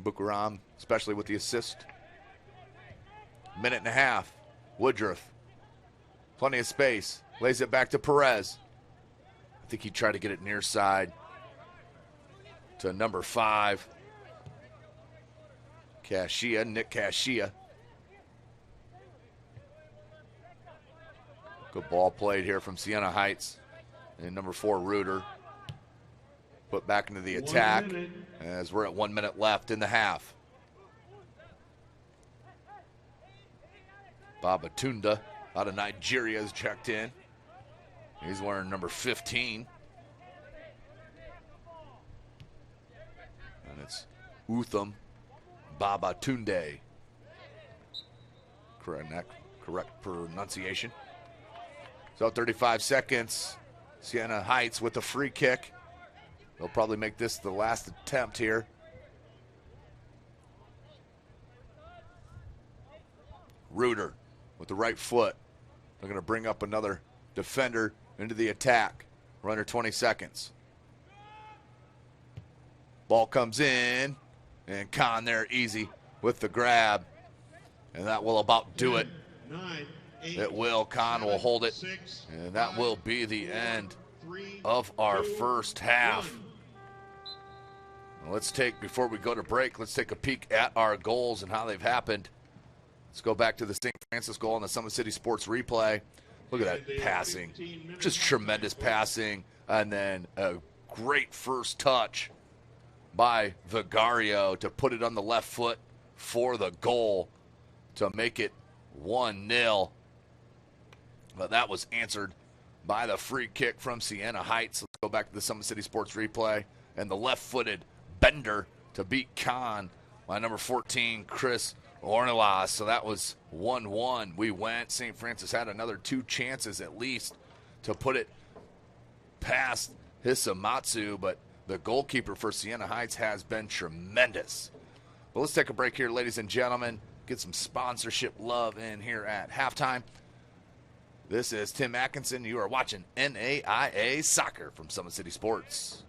Bukaram, especially with the assist. Minute and a half. Woodruff. Plenty of space. Lays it back to Perez. I think he tried to get it near side to number 5. Nick Cascia. Good ball played here from Siena Heights. And number 4, Reuter. Put back into the attack as we're at 1 minute left in the half. Babatunda out of Nigeria is checked in. He's wearing number 15. And it's Utham Babatunde. Correct pronunciation. So 35 seconds. Siena Heights with a free kick. They'll probably make this the last attempt here. Reuter with the right foot. They're going to bring up another defender into the attack. We're under 20 seconds. Ball comes in. And Khan there easy with the grab. And that will about do it. It will. Khan will hold it. And that will be the end of our first half. Before we go to break, let's take a peek at our goals and how they've happened. Let's go back to the St. Francis goal on the Summit City Sports replay. Look at that passing. Just tremendous passing. And then a great first touch by Vigario to put it on the left foot for the goal to make it 1-0. But that was answered by the free kick from Siena Heights. Let's go back to the Summit City Sports replay. And the left-footed bender to beat Khan by number 14, Chris Ornelas. So that was 1-1. We went. St. Francis had another 2 chances at least to put it past Hisamatsu, but the goalkeeper for Siena Heights has been tremendous. But let's take a break here, ladies and gentlemen. Get some sponsorship love in here at halftime. This is Tim Atkinson. You are watching NAIA Soccer from Summit City Sports.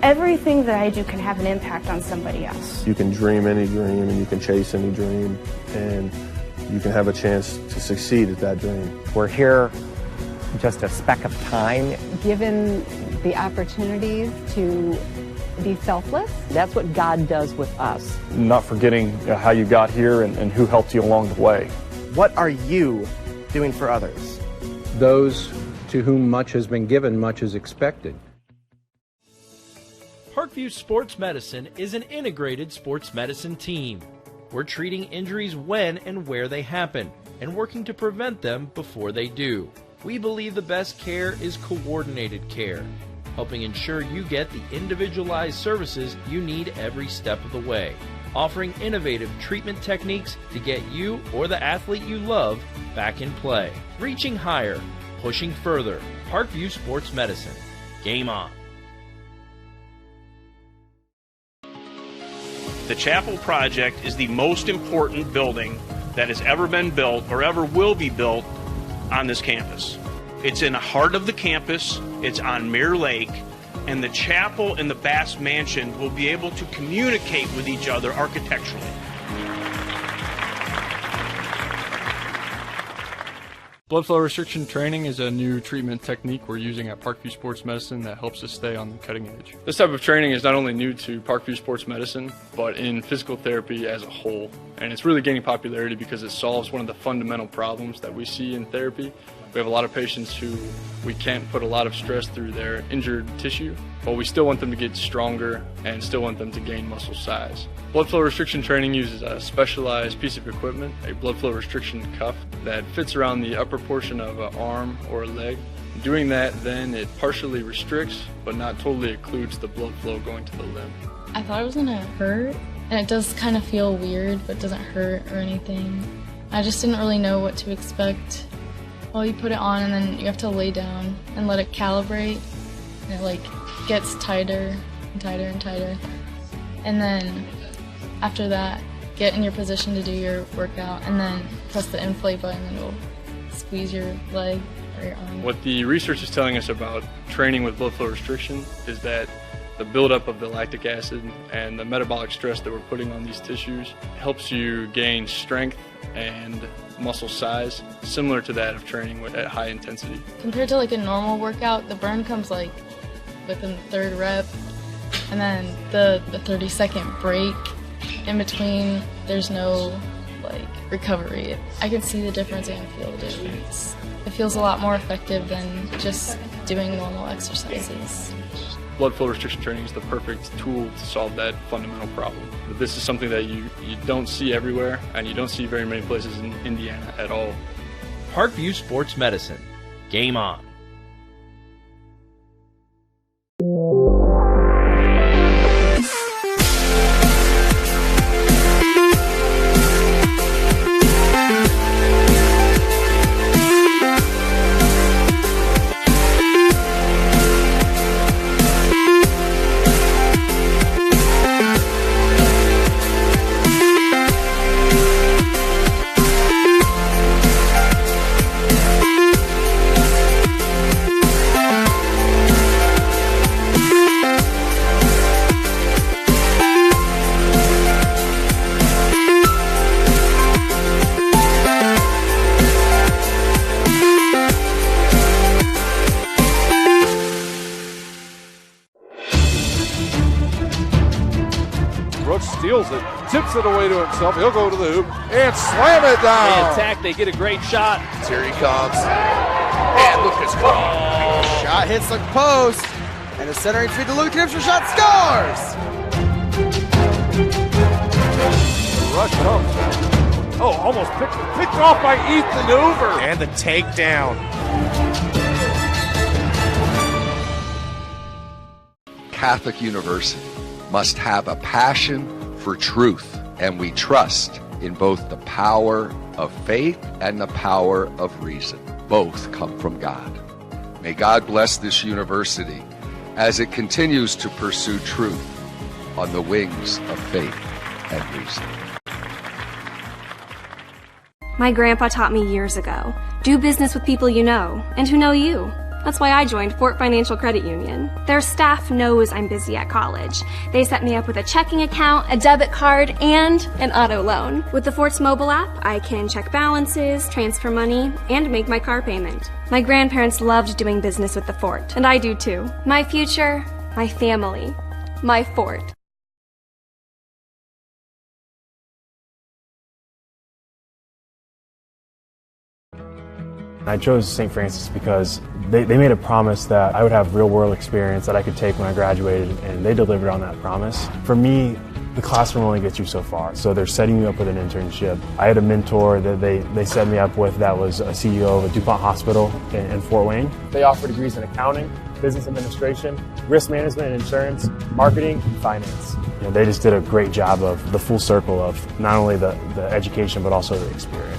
Everything that I do can have an impact on somebody else. You can dream any dream and you can chase any dream and you can have a chance to succeed at that dream. We're here just a speck of time. Given the opportunities to be selfless. That's what God does with us. Not forgetting how you got here and who helped you along the way. What are you doing for others? Those to whom much has been given, much is expected. Parkview Sports Medicine is an integrated sports medicine team. We're treating injuries when and where they happen and working to prevent them before they do. We believe the best care is coordinated care, helping ensure you get the individualized services you need every step of the way, offering innovative treatment techniques to get you or the athlete you love back in play. Reaching higher, pushing further. Parkview Sports Medicine. Game on. The Chapel Project is the most important building that has ever been built or ever will be built on this campus. It's in the heart of the campus, it's on Mirror Lake, and the chapel and the Bass Mansion will be able to communicate with each other architecturally. Blood flow restriction training is a new treatment technique we're using at Parkview Sports Medicine that helps us stay on the cutting edge. This type of training is not only new to Parkview Sports Medicine, but in physical therapy as a whole. And it's really gaining popularity because it solves one of the fundamental problems that we see in therapy, We have a lot of patients who we can't put a lot of stress through their injured tissue, but we still want them to get stronger and still want them to gain muscle size. Blood flow restriction training uses a specialized piece of equipment, a blood flow restriction cuff that fits around the upper portion of an arm or a leg. Doing that, then it partially restricts, but not totally occludes the blood flow going to the limb. I thought it was gonna hurt, and it does kind of feel weird, but doesn't hurt or anything. I just didn't really know what to expect. Well, you put it on and then you have to lay down and let it calibrate, and it like gets tighter and tighter and tighter. And then after that, get in your position to do your workout, and then press the inflate button and it'll squeeze your leg or your arm. What the research is telling us about training with blood flow restriction is that the buildup of the lactic acid and the metabolic stress that we're putting on these tissues helps you gain strength and muscle size, similar to that of training at high intensity. Compared to like a normal workout, the burn comes like within the third rep, and then the 30-second break in between, there's no like recovery. I can see the difference and feel the difference. It feels a lot more effective than just doing normal exercises. Blood flow restriction training is the perfect tool to solve that fundamental problem. But this is something that you don't see everywhere, and you don't see very many places in Indiana at all. Parkview Sports Medicine. Game on. Steals it, tips it away to himself. He'll go to the hoop and slam it down. They attack, they get a great shot. Here he comes. And Lucas Crone. Shot hits the post. And the centering feed to Luke Knipster. Shot scores. Rush comes. Oh, almost picked off by Ethan Hoover. And the takedown. Catholic University must have a passion for truth, and we trust in both the power of faith and the power of reason. Both come from God. May God bless this university as it continues to pursue truth on the wings of faith and reason. My grandpa taught me years ago, do business with people you know and who know you. That's why I joined Fort Financial Credit Union. Their staff knows I'm busy at college. They set me up with a checking account, a debit card, and an auto loan. With the Fort's mobile app, I can check balances, transfer money, and make my car payment. My grandparents loved doing business with the Fort, and I do too. My future, my family, my Fort. I chose St. Francis because they made a promise that I would have real-world experience that I could take when I graduated, and they delivered on that promise. For me, the classroom only gets you so far, so they're setting you up with an internship. I had a mentor that they set me up with that was a CEO of a DuPont hospital in Fort Wayne. They offer degrees in accounting, business administration, risk management and insurance, marketing, and finance. They just did a great job of the full circle of not only the education but also the experience.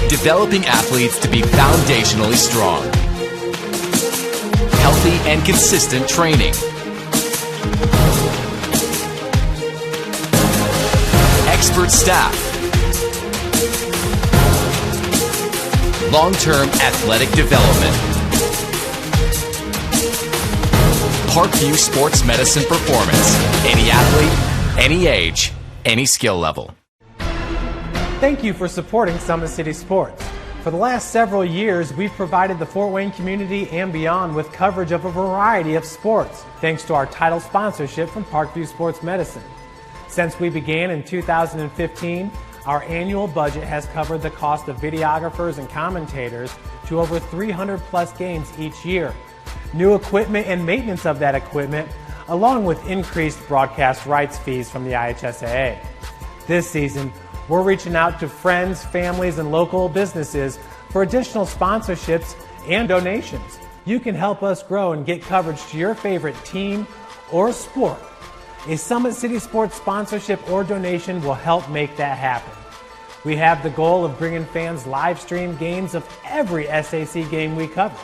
Developing athletes to be foundationally strong. Healthy and consistent training. Expert staff. Long-term athletic development. Parkview Sports Medicine Performance. Any athlete, any age, any skill level. Thank you for supporting Summit City Sports. For the last several years, we've provided the Fort Wayne community and beyond with coverage of a variety of sports, thanks to our title sponsorship from Parkview Sports Medicine. Since we began in 2015, Our annual budget has covered the cost of videographers and commentators to over 300 plus games each year. New equipment and maintenance of that equipment, along with increased broadcast rights fees from the IHSAA. This season, we're reaching out to friends, families, and local businesses for additional sponsorships and donations. You can help us grow and get coverage to your favorite team or sport. A Summit City Sports sponsorship or donation will help make that happen. We have the goal of bringing fans live stream games of every SAC game we cover.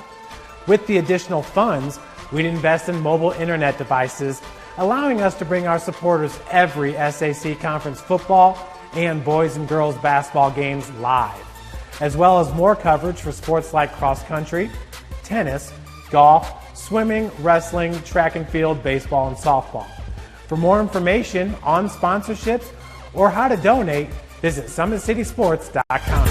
With the additional funds, we'd invest in mobile internet devices, allowing us to bring our supporters every SAC conference football and boys and girls basketball games live, as well as more coverage for sports like cross country, tennis, golf, swimming, wrestling, track and field, baseball, and softball. For more information on sponsorships or how to donate, visit summitcitysports.com.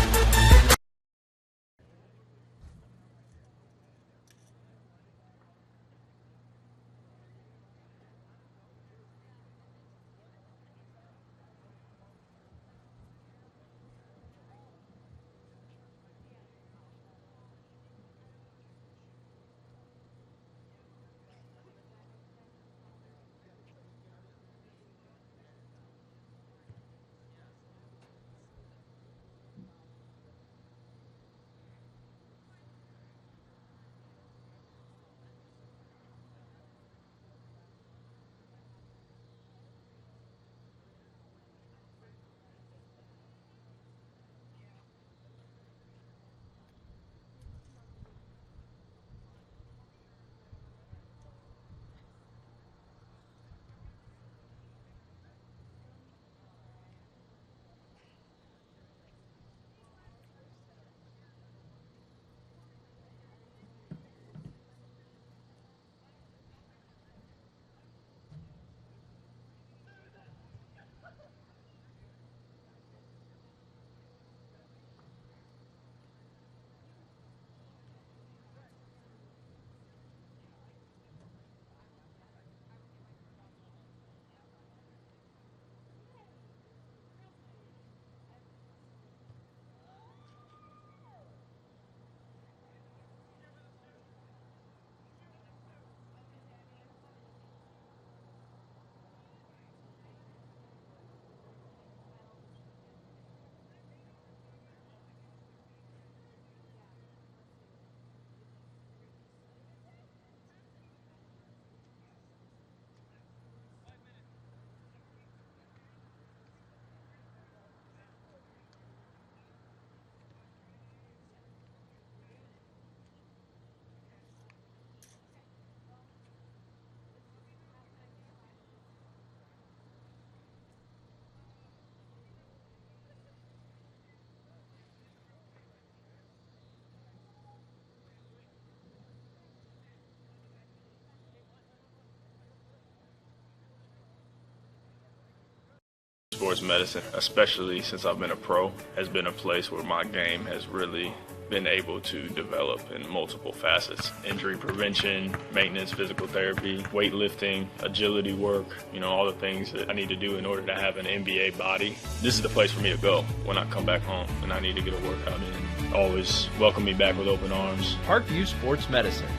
Sports medicine, especially since I've been a pro, has been a place where my game has really been able to develop in multiple facets. Injury prevention, maintenance, physical therapy, weightlifting, agility work, all the things that I need to do in order to have an NBA body. This is the place for me to go when I come back home and I need to get a workout in. Always welcome me back with open arms. Parkview Sports Medicine.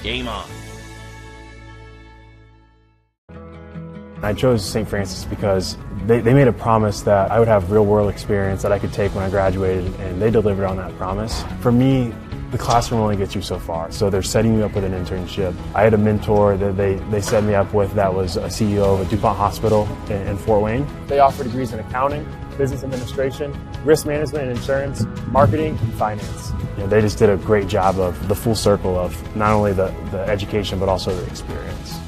Game on. I chose St. Francis because they made a promise that I would have real-world experience that I could take when I graduated, and they delivered on that promise. For me, the classroom only gets you so far, so they're setting you up with an internship. I had a mentor that they set me up with that was a CEO of a DuPont hospital in Fort Wayne. They offer degrees in accounting, business administration, risk management and insurance, marketing, and finance. They just did a great job of the full circle of not only the education but also the experience.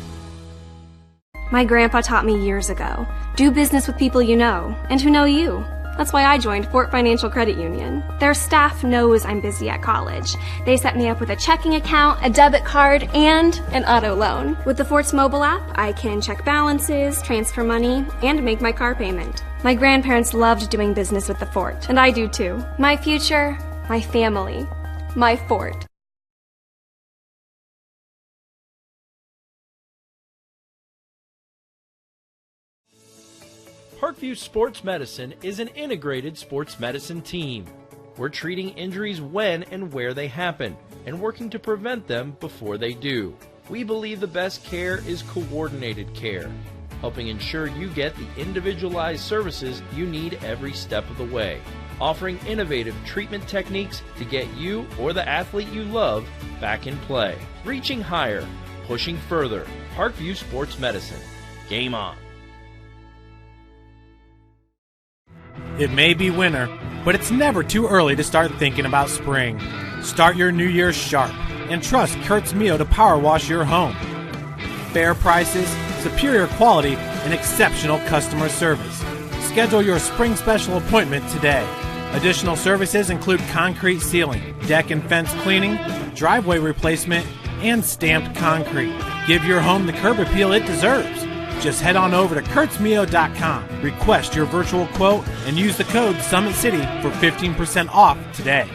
My grandpa taught me years ago, do business with people you know and who know you. That's why I joined Fort Financial Credit Union. Their staff knows I'm busy at college. They set me up with a checking account, a debit card, and an auto loan. With the Fort's mobile app, I can check balances, transfer money, and make my car payment. My grandparents loved doing business with the Fort, and I do too. My future, my family, my Fort. Parkview Sports Medicine is an integrated sports medicine team. We're treating injuries when and where they happen and working to prevent them before they do. We believe the best care is coordinated care, helping ensure you get the individualized services you need every step of the way, offering innovative treatment techniques to get you or the athlete you love back in play. Reaching higher, pushing further. Parkview Sports Medicine. Game on. It may be winter, but it's never too early to start thinking about spring. Start your new year sharp and trust Kurt's Mio to power wash your home. Fair prices, superior quality, and exceptional customer service. Schedule your spring special appointment today. Additional services include concrete sealing, deck and fence cleaning, driveway replacement, and stamped concrete. Give your home the curb appeal it deserves. Just head on over to kurtzmio.com, request your virtual quote, and use the code Summit City for 15% off today.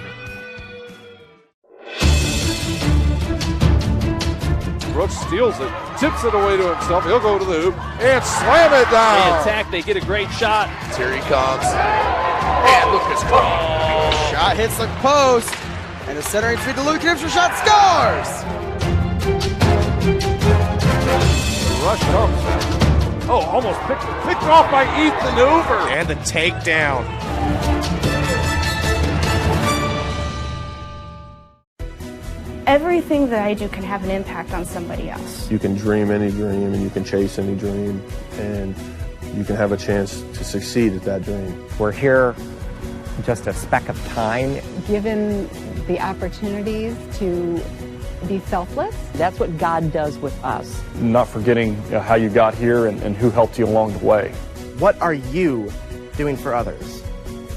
Brooks steals it, tips it away to himself. He'll go to the hoop and slam it down. They attack, they get a great shot. Here he comes. And Lucas Craw. Shot hits the post. And the centering feed to Luke Knipster. Shot scores. The rush comes. Oh, almost picked off by Ethan Hoover. And the takedown. Everything that I do can have an impact on somebody else. You can dream any dream and you can chase any dream, and you can have a chance to succeed at that dream. We're here just a speck of time. Given the opportunities to be selfless. That's what God does with us. Not forgetting how you got here and who helped you along the way. What are you doing for others?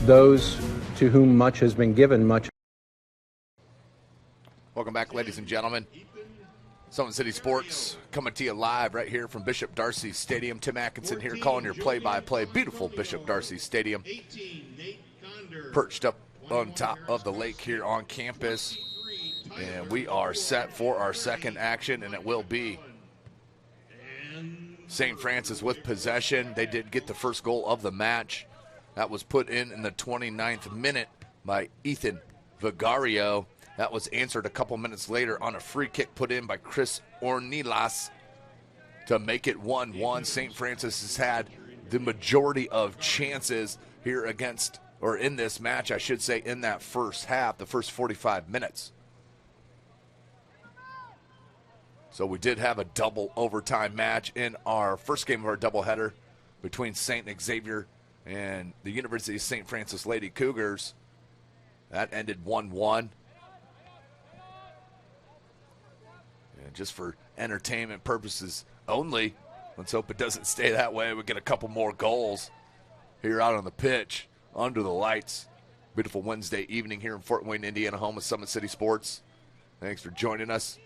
Those to whom much has been given, much. Welcome back, ladies and gentlemen. Summit City Sports coming to you live right here from Bishop Darcy Stadium. Tim Atkinson here calling your play-by-play. Beautiful Bishop Darcy Stadium. Perched up on top of the lake here on campus. And we are set for our second action, and it will be St. Francis with possession. They did get the first goal of the match. That was put in the 29th minute by Ethan Vigario. That was answered a couple minutes later on a free kick put in by Chris Ornelas to make it 1-1. St. Francis has had the majority of chances here against, or in this match, I should say, in that first half, the first 45 minutes. So we did have a double overtime match in our first game of our doubleheader between St. Xavier and the University of St. Francis Lady Cougars. That ended 1-1. And just for entertainment purposes only, let's hope it doesn't stay that way. We get a couple more goals here out on the pitch under the lights. Beautiful Wednesday evening here in Fort Wayne, Indiana, home of Summit City Sports. Thanks for joining us.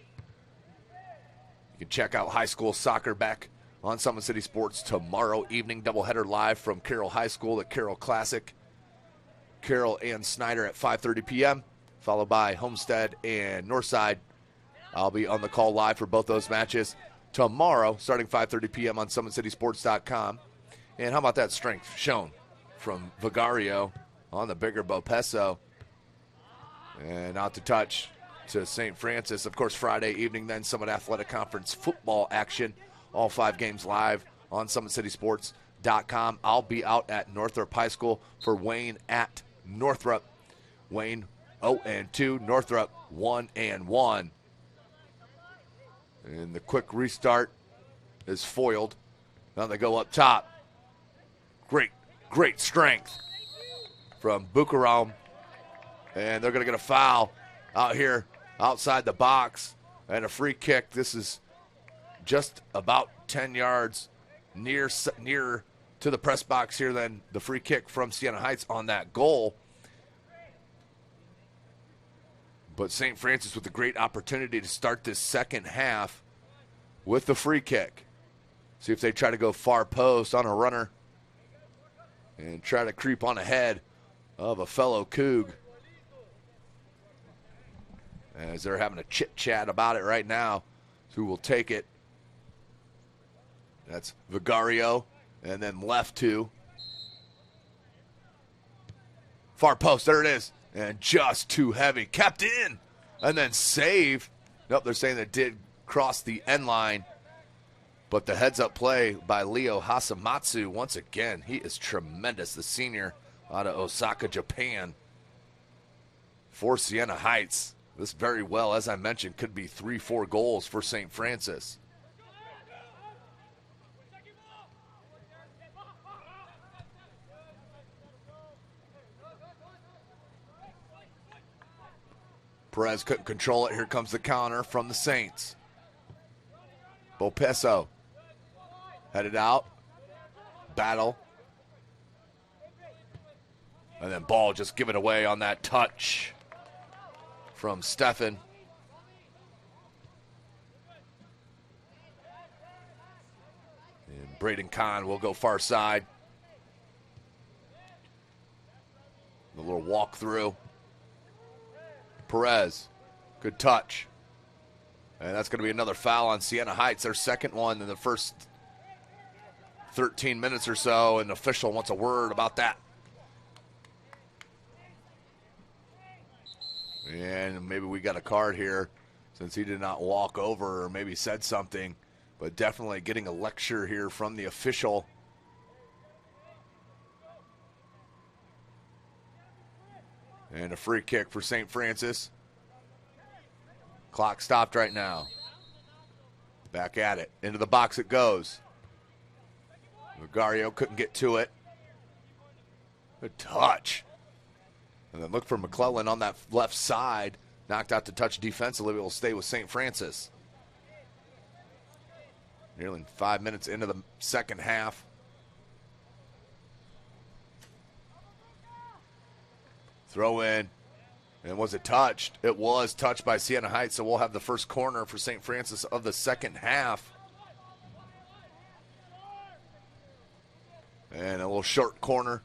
You can check out high school soccer back on Summit City Sports tomorrow evening. Doubleheader live from Carroll High School at Carroll Classic. Carroll and Snyder at 5:30 p.m., followed by Homestead and Northside. I'll be on the call live for both those matches tomorrow, starting 5:30 p.m. on SummitCitySports.com. And how about that strength shown from Vigario on the bigger Bopeso. And out to touch to St. Francis. Of course, Friday evening, then Summit Athletic Conference football action. All 5 games live on SummitCitySports.com. I'll be out at Northrop High School for Wayne at Northrop. Wayne 0-2, Northrop 1-1. And the quick restart is foiled. Now they go up top. Great strength from Bucaram. And they're going to get a foul out here outside the box and a free kick. This is just about 10 yards nearer to the press box here than the free kick from Siena Heights on that goal. But St. Francis with a great opportunity to start this second half with the free kick. See if they try to go far post on a runner and try to creep on ahead of a fellow Coug. As they're having a chit-chat about it right now, who will take it. That's Vigario, and then left to Far post, there it is. And just too heavy. Kept in. And then saved. Nope, they're saying that did cross the end line. But the heads-up play by Leo Hasamatsu, once again, he is tremendous. The senior out of Osaka, Japan. For Siena Heights. This very well, as I mentioned, could be 3-4 goals for St. Francis. Perez couldn't control it. Here comes the counter from the Saints. Bopeso headed out. Battle. And then ball just given away on that touch from Stefan. And Braden Kahn will go far side. A little walk through. Perez, good touch. And that's going to be another foul on Siena Heights, their second one in the first 13 minutes or so, and the official wants a word about that. And maybe we got a card here since he did not walk over or maybe said something, but definitely getting a lecture here from the official. And a free kick for St. Francis. Clock stopped right now. Back at it. Into the box it goes. Vigario couldn't get to it. Good touch. And then look for McClellan on that left side. Knocked out the touch defensively. It will stay with St. Francis. Nearly 5 minutes into the second half. Throw in. And was it touched? It was touched by Siena Heights, so we'll have the first corner for St. Francis of the second half. And a little short corner.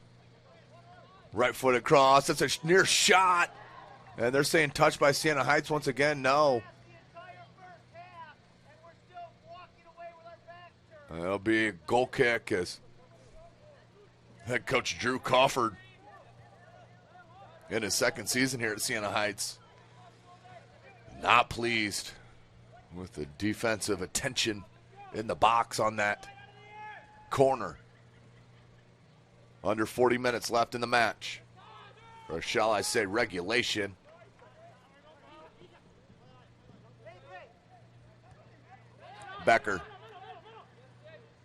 Right-footed cross. That's a near shot. And they're saying touched by Siena Heights once again. No. And it'll be a goal kick as head coach Drew Crawford in his second season here at Siena Heights. Not pleased with the defensive attention in the box on that corner. Under 40 minutes left in the match. Or shall I say regulation. Becker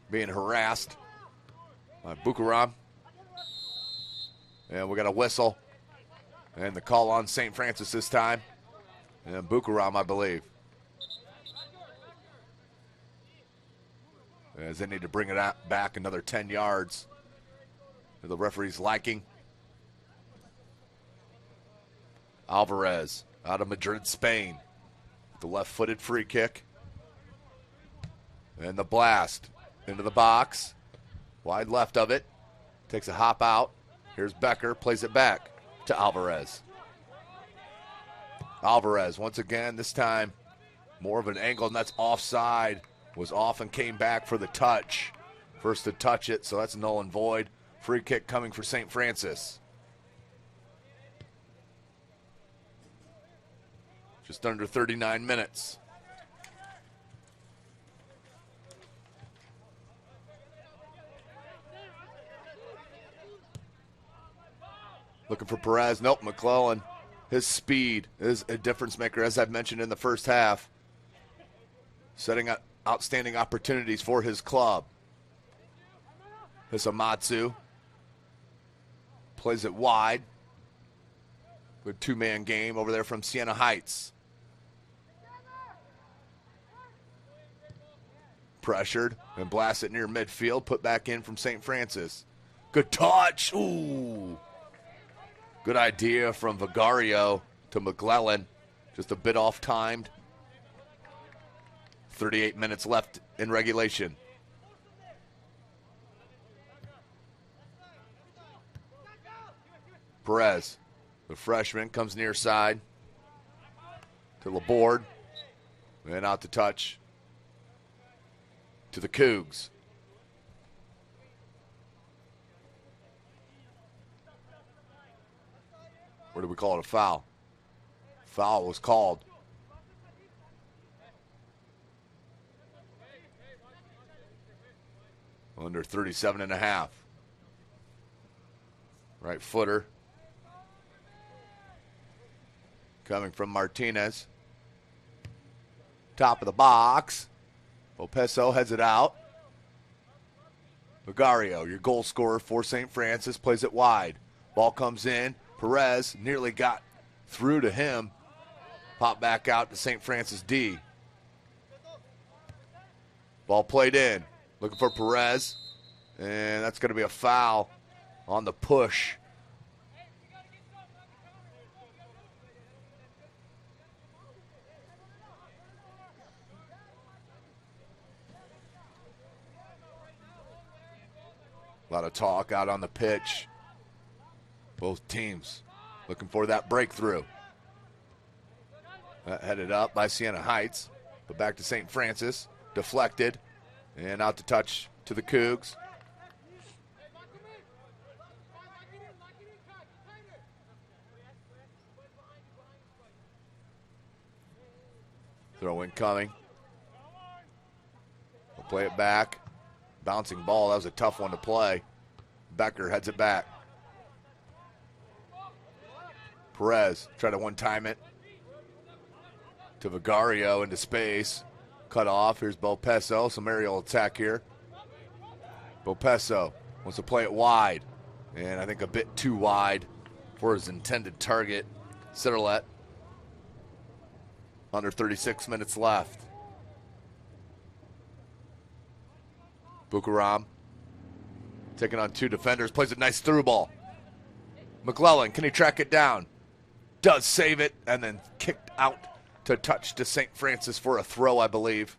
being harassed by Bukaram. And we got a whistle. And the call on St. Francis this time. And Bukaram, I believe. As they need to bring it out back another 10 yards. To the referee's liking. Alvarez out of Madrid, Spain. The left-footed free kick. And the blast into the box. Wide left of it. Takes a hop out. Here's Becker, plays it back to Alvarez. Alvarez, once again, this time more of an angle, and that's offside. Was off and came back for the touch. First to touch it, so that's null and void. Free kick coming for St. Francis. Just under 39 minutes. Looking for Perez. Nope, McClellan. His speed is a difference maker, as I've mentioned in the first half. Setting up outstanding opportunities for his club. Hisamatsu plays it wide. Good two-man game over there from Siena Heights. Pressured and blasts it near midfield. Put back in from St. Francis. Good touch. Ooh. Good idea from Vigario to McClellan. Just a bit off-timed. 38 minutes left in regulation. Perez, the freshman, comes near side to Laborde. And out to touch to the Cougs. Or do we call it a foul? Foul was called. Under 37.5. Right footer. Coming from Martinez. Top of the box. Opeso heads it out. Vigario, your goal scorer for St. Francis, plays it wide. Ball comes in. Perez nearly got through to him. Pop back out to St. Francis D. Ball played in. Looking for Perez. And that's going to be a foul on the push. A lot of talk out on the pitch. Both teams looking for that breakthrough. Headed up by Siena Heights, but back to St. Francis. Deflected and out to touch to the Cougs. Throw in coming. We'll play it back. Bouncing ball. That was a tough one to play. Becker heads it back. Perez try to one-time it to Vigario into space. Cut off. Here's Bopeso. Some aerial attack here. Bopeso wants to play it wide. And I think a bit too wide for his intended target. Citterlet. Under 36 minutes left. Bukaram taking on two defenders. Plays a nice through ball. McClellan, can he track it down? Does save it and then kicked out to touch to St. Francis for a throw, I believe.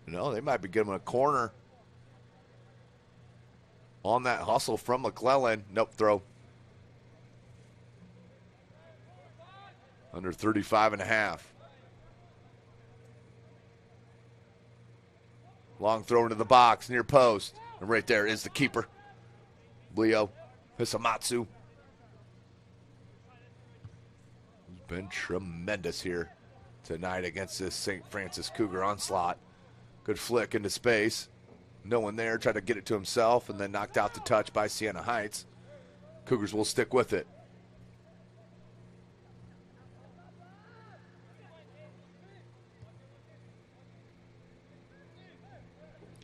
No, they might be giving a corner on that hustle from McClellan. Nope, throw. Under 35.5. Long throw into the box, near post. And right there is the keeper, Leo Hisamatsu. He's been tremendous here tonight against this St. Francis Cougar onslaught. Good flick into space. No one there, tried to get it to himself and then knocked out the touch by Siena Heights. Cougars will stick with it.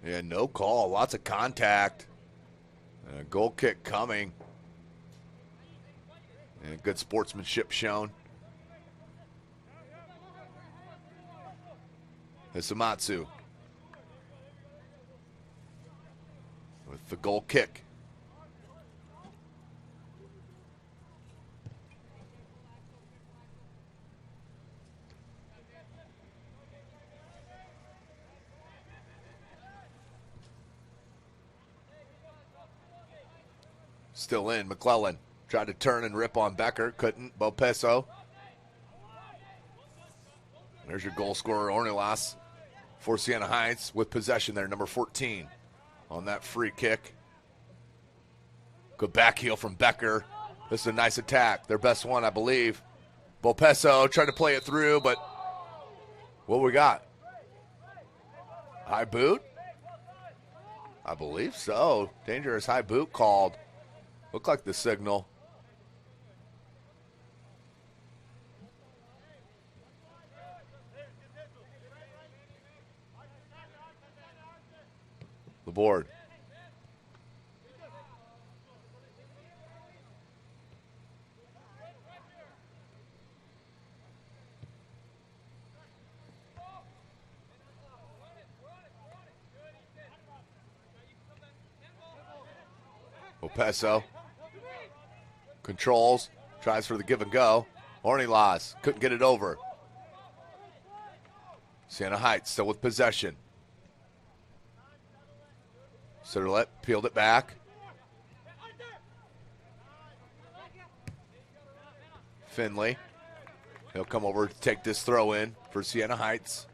And no call, lots of contact. And a goal kick coming. And good sportsmanship shown. Hisamatsu with the goal kick. Still in. McClellan tried to turn and rip on Becker. Couldn't. Bopeso. There's your goal scorer, Ornelas, for Siena Heights with possession there, number 14 on that free kick. Good back heel from Becker. This is a nice attack. Their best one, I believe. Bopeso tried to play it through, but what we got? High boot? I believe so. Dangerous high boot called. Looked like the signal. The board. Opeso controls, tries for the give and go. Ornelas couldn't get it over. Siena Heights still with possession. Citterlet peeled it back. Finley. He'll come over to take this throw in for Siena Heights.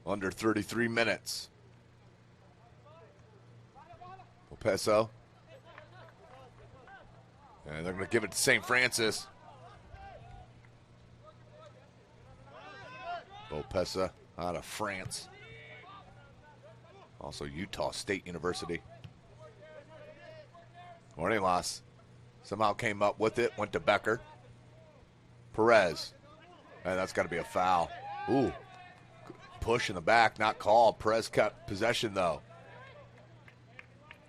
Under 33 minutes. Peso. And they're going to give it to St. Francis. Pesa out of France. Also Utah State University. Ornelas somehow came up with it, went to Becker. Perez. And that's got to be a foul. Ooh. Push in the back, not called. Perez kept possession, though.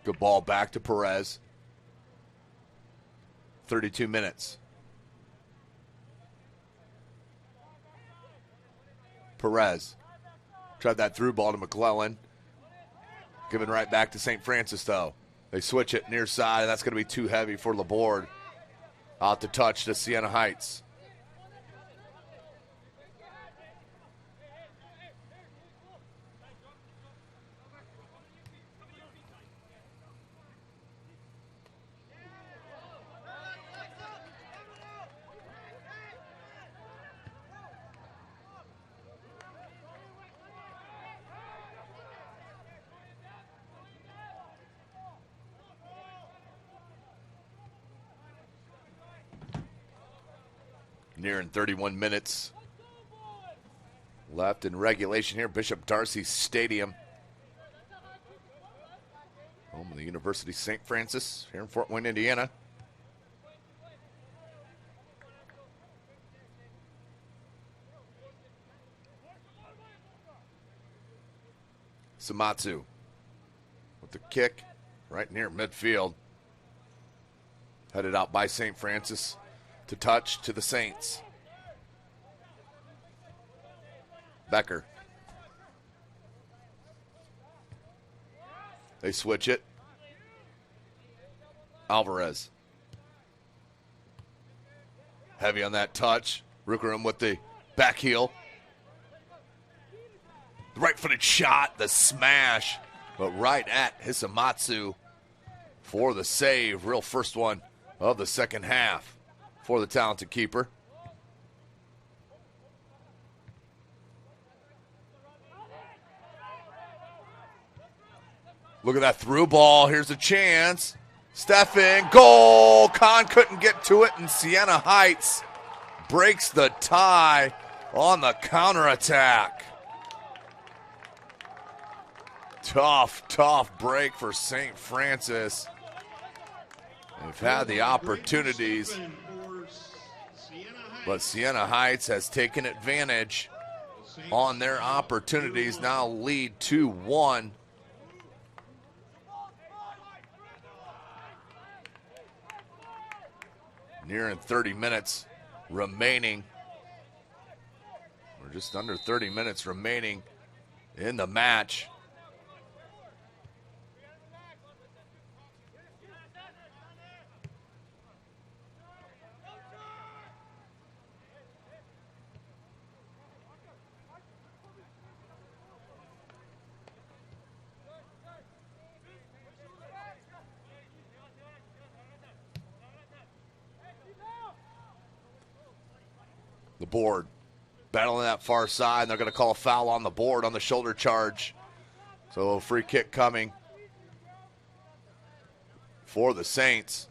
Good ball back to Perez. 32 minutes. Perez tried that through ball to McClellan. Given right back to St. Francis, though. They switch it near side, and that's going to be too heavy for Laborde. Out to touch to Siena Heights. Nearing 31 minutes left in regulation here. Bishop Darcy Stadium. Home of the University of St. Francis here in Fort Wayne, Indiana. Samatsu with the kick right near midfield. Headed out by St. Francis. To touch to the Saints. Becker. They switch it. Alvarez. Heavy on that touch. Rookerum with the back heel. The right-footed shot, the smash. But right at Hisamatsu for the save. Real first one of the second half for the talented keeper. Look at that through ball. Here's a chance. Steffen, goal. Kahn couldn't get to it, and Siena Heights breaks the tie on the counterattack. Tough break for St. Francis. They've had the opportunities, but Siena Heights has taken advantage on their opportunities. Now lead 2-1. Nearing 30 minutes remaining. We're just under 30 minutes remaining in the match. The board battling that far side, and they're going to call a foul on the board on the shoulder charge. So a free kick coming for the Saints.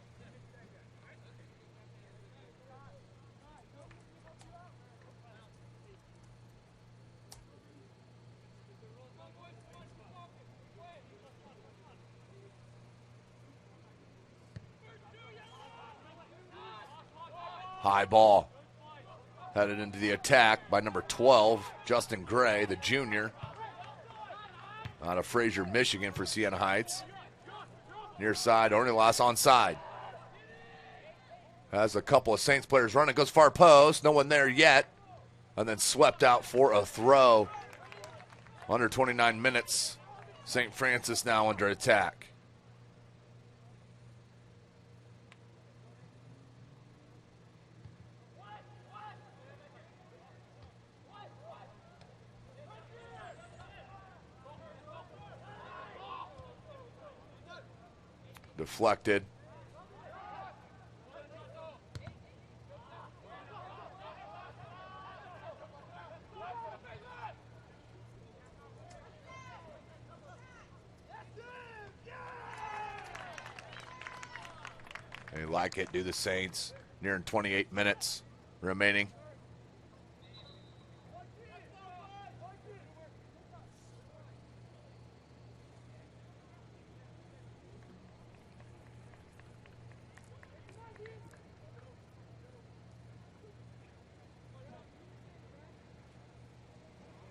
High ball. Headed into the attack by number 12, Justin Gray, the junior. Out of Fraser, Michigan for Siena Heights. Near side, Ornelas onside. Has a couple of Saints players running, goes far post, no one there yet. And then swept out for a throw. Under 29 minutes, St. Francis now under attack. Deflected. They like it, do the Saints. Nearing 28 minutes remaining.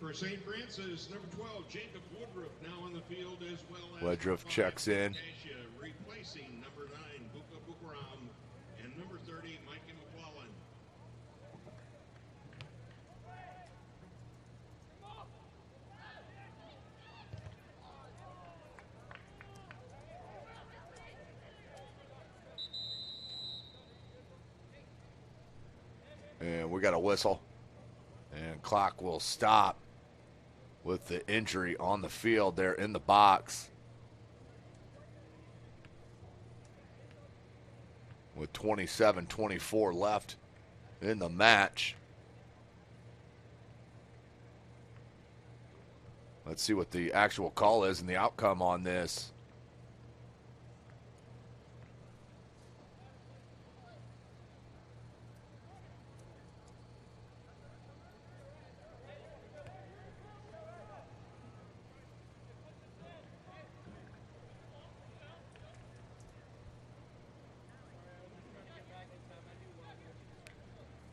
For St. Francis, number 12, Jacob Woodruff, now on the field, as well as Woodruff checks in. replacing number 9, Buka Bukaram, and number 30, Mikey McClellan. And we got a whistle. And clock will stop with the injury on the field there in the box. With 27-24 left in the match. Let's see what the actual call is and the outcome on this.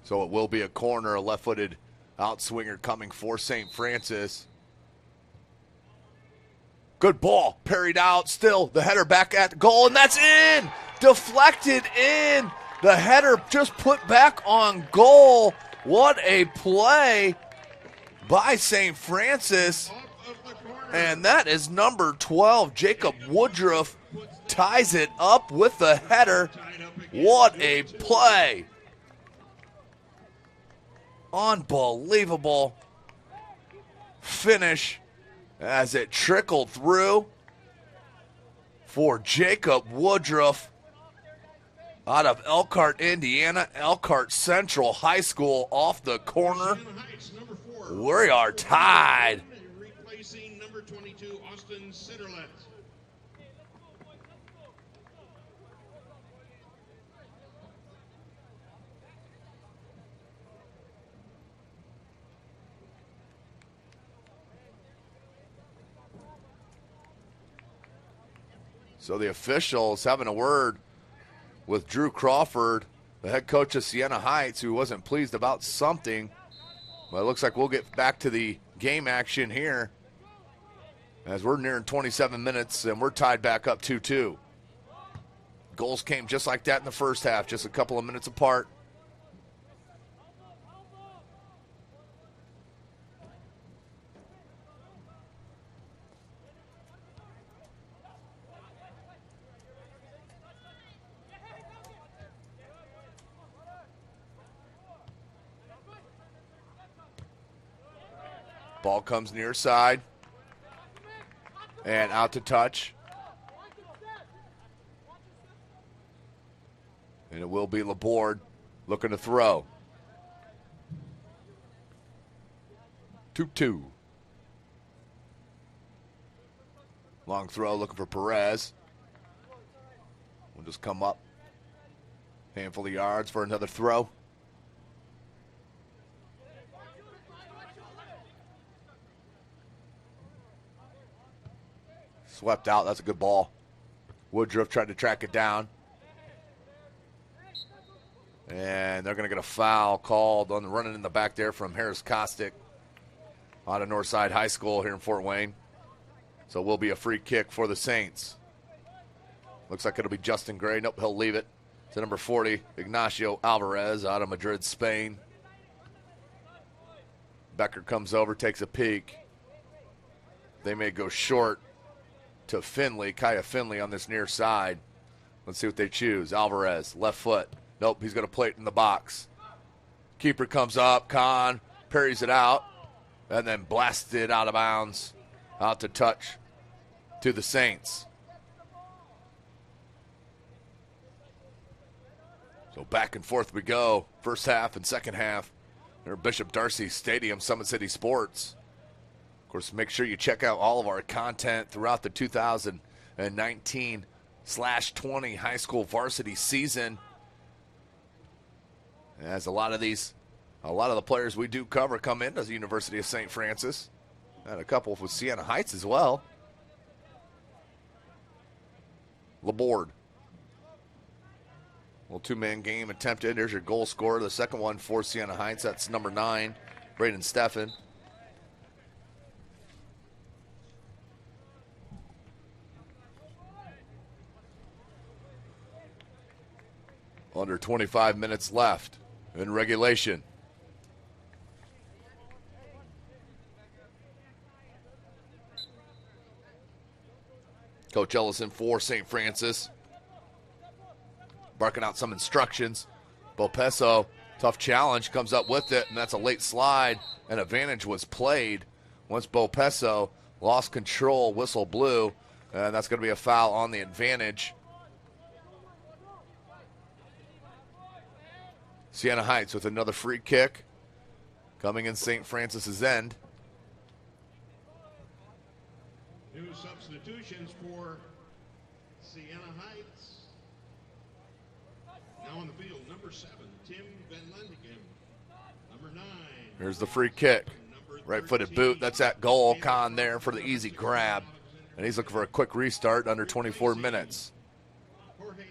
So it will be a corner, a left-footed outswinger coming for St. Francis. Good ball, parried out, still the header back at the goal, and that's in! Deflected in! The header just put back on goal. What a play by St. Francis. And that is number 12, Jacob Woodruff, ties it up with the header. What a play. Unbelievable finish as it trickled through for Jacob Woodruff out of Elkhart, Indiana, Elkhart Central High School off the corner. We are tied. Replacing number 22, Austin Sitterlet. So the officials having a word with Drew Crawford, the head coach of Siena Heights, who wasn't pleased about something. But it looks like we'll get back to the game action here as we're nearing 27 minutes and we're tied back up 2-2. Goals came just like that in the first half, just a couple of minutes apart. Ball comes near side. And out to touch. And it will be Laborde looking to throw. 2-2. Long throw looking for Perez. We'll just come up. Handful of yards for another throw. Swept out. That's a good ball. Woodruff tried to track it down. And they're going to get a foul called on the running in the back there from Harris Kostick out of Northside High School here in Fort Wayne. So it will be a free kick for the Saints. Looks like it'll be Justin Gray. Nope, he'll leave it to number 40, Ignacio Alvarez out of Madrid, Spain. Becker comes over, takes a peek. They may go short to Finley, Kaya Finley on this near side. Let's see what they choose. Alvarez, left foot. Nope, he's going to play it in the box. Keeper comes up, Kahn parries it out, and then blasts it out of bounds, out to touch to the Saints. So back and forth we go, first half and second half. Here at Bishop Darcy Stadium, Summit City Sports. Of course, make sure you check out all of our content throughout the 2019 20 high school varsity season. As a lot of the players we do cover come in as the University of St. Francis. And a couple with Siena Heights as well. Laborde. Little two-man game attempted. There's your goal scorer. The second one for Siena Heights. That's number 9, Braden Steffen. Under 25 minutes left in regulation. Coach Ellison for St. Francis. Barking out some instructions. Bopeso, tough challenge, comes up with it, and that's a late slide. An advantage was played. Once Bopeso lost control, whistle blew, and that's going to be a foul on the advantage. Siena Heights with another free kick coming in St. Francis's end. New substitutions for Siena Heights. Now on the field, number 7, Tim Van Lendegem. Number 9. Here's the free kick. Right-footed boot. That's that goal. Khan there for the easy grab. And he's looking for a quick restart under 24 minutes. Jorge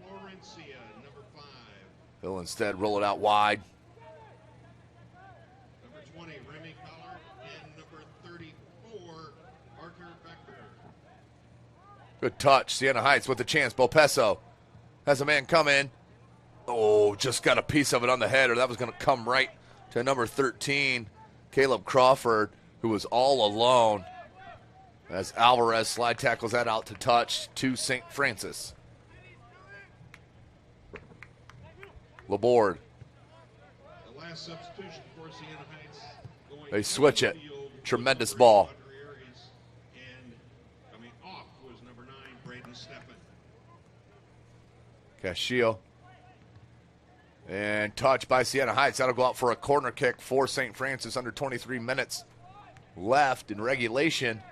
Florencia, number 5. He'll instead roll it out wide. Number 20, Remy Collard. And number 34, Parker Becker. Good touch. Siena Heights with the chance. Bopeso has a man come in. Oh, just got a piece of it on the head, or that was going to come right to number 13, Caleb Crawford, who was all alone as Alvarez slide tackles that out to touch to St. Francis. Laborde. The last substitution for Siena Heights. They switch it. Tremendous ball. And coming off was number 9, Braden Steffen. Castillo. And touch by Siena Heights. That'll go out for a corner kick for St. Francis. Under 23 minutes left in regulation.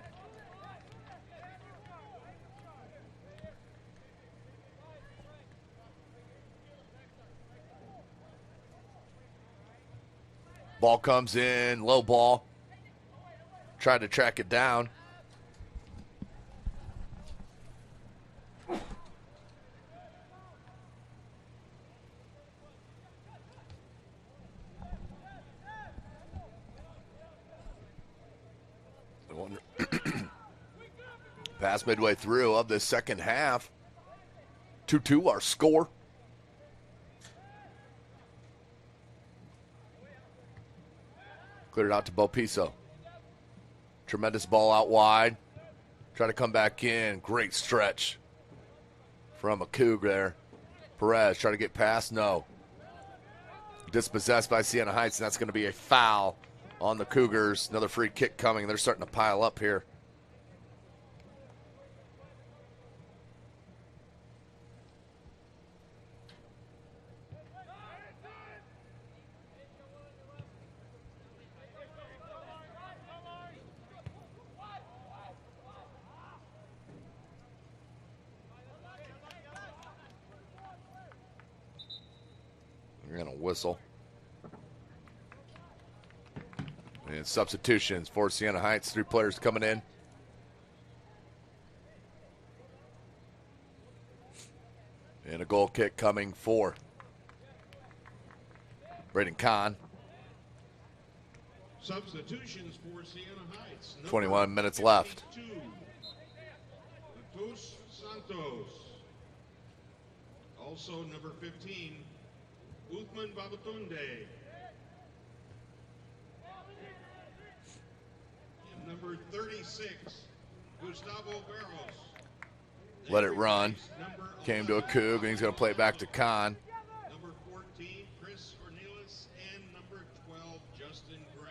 Ball comes in, low ball. Tried to track it down. Past midway through of the second half. 2-2 our score. Cleared it out to Bopeso. Tremendous ball out wide. Try to come back in. Great stretch from a Cougar there. Perez try to get past. No. Dispossessed by Siena Heights, and that's going to be a foul on the Cougars. Another free kick coming. They're starting to pile up here. You're going to whistle. And substitutions for Siena Heights. 3 players coming in. And a goal kick coming for Braden Kahn. Substitutions for Siena Heights. 21 minutes left. Matus Santos. Also number 15, Uthman Babatunde. And number 36, Gustavo Barros. Let it run. Came to a Coug, and he's going to play it back to Kahn. Number 14, Chris Cornelis, and number 12, Justin Gray.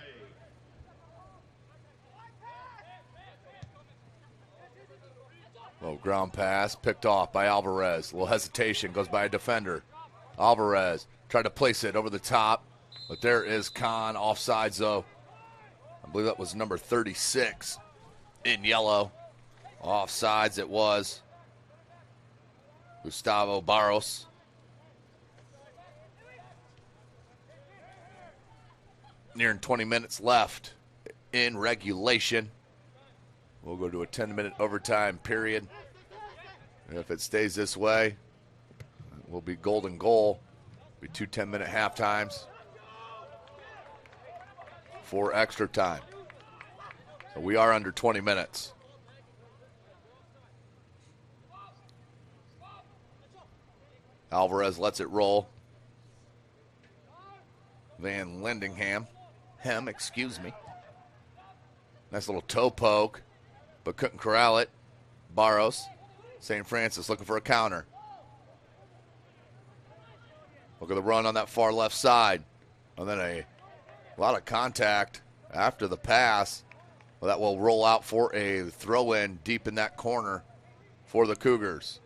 Low ground pass, picked off by Alvarez. A little hesitation, goes by a defender. Alvarez tried to place it over the top, but there is Kahn. Offsides, though. I believe that was number 36 in yellow. Offsides it was. Gustavo Barros. Nearing 20 minutes left in regulation. We'll go to a 10-minute overtime period. If it stays this way, it will be golden goal. Be 2 10-minute half times. 4 extra time. So we are under 20 minutes. Alvarez lets it roll. Van Lindingham. Excuse me. Nice little toe poke, but couldn't corral it. Barros. St. Francis looking for a counter. Look at the run on that far left side. And then a lot of contact after the pass. Well, that will roll out for a throw-in deep in that corner for the Cougars.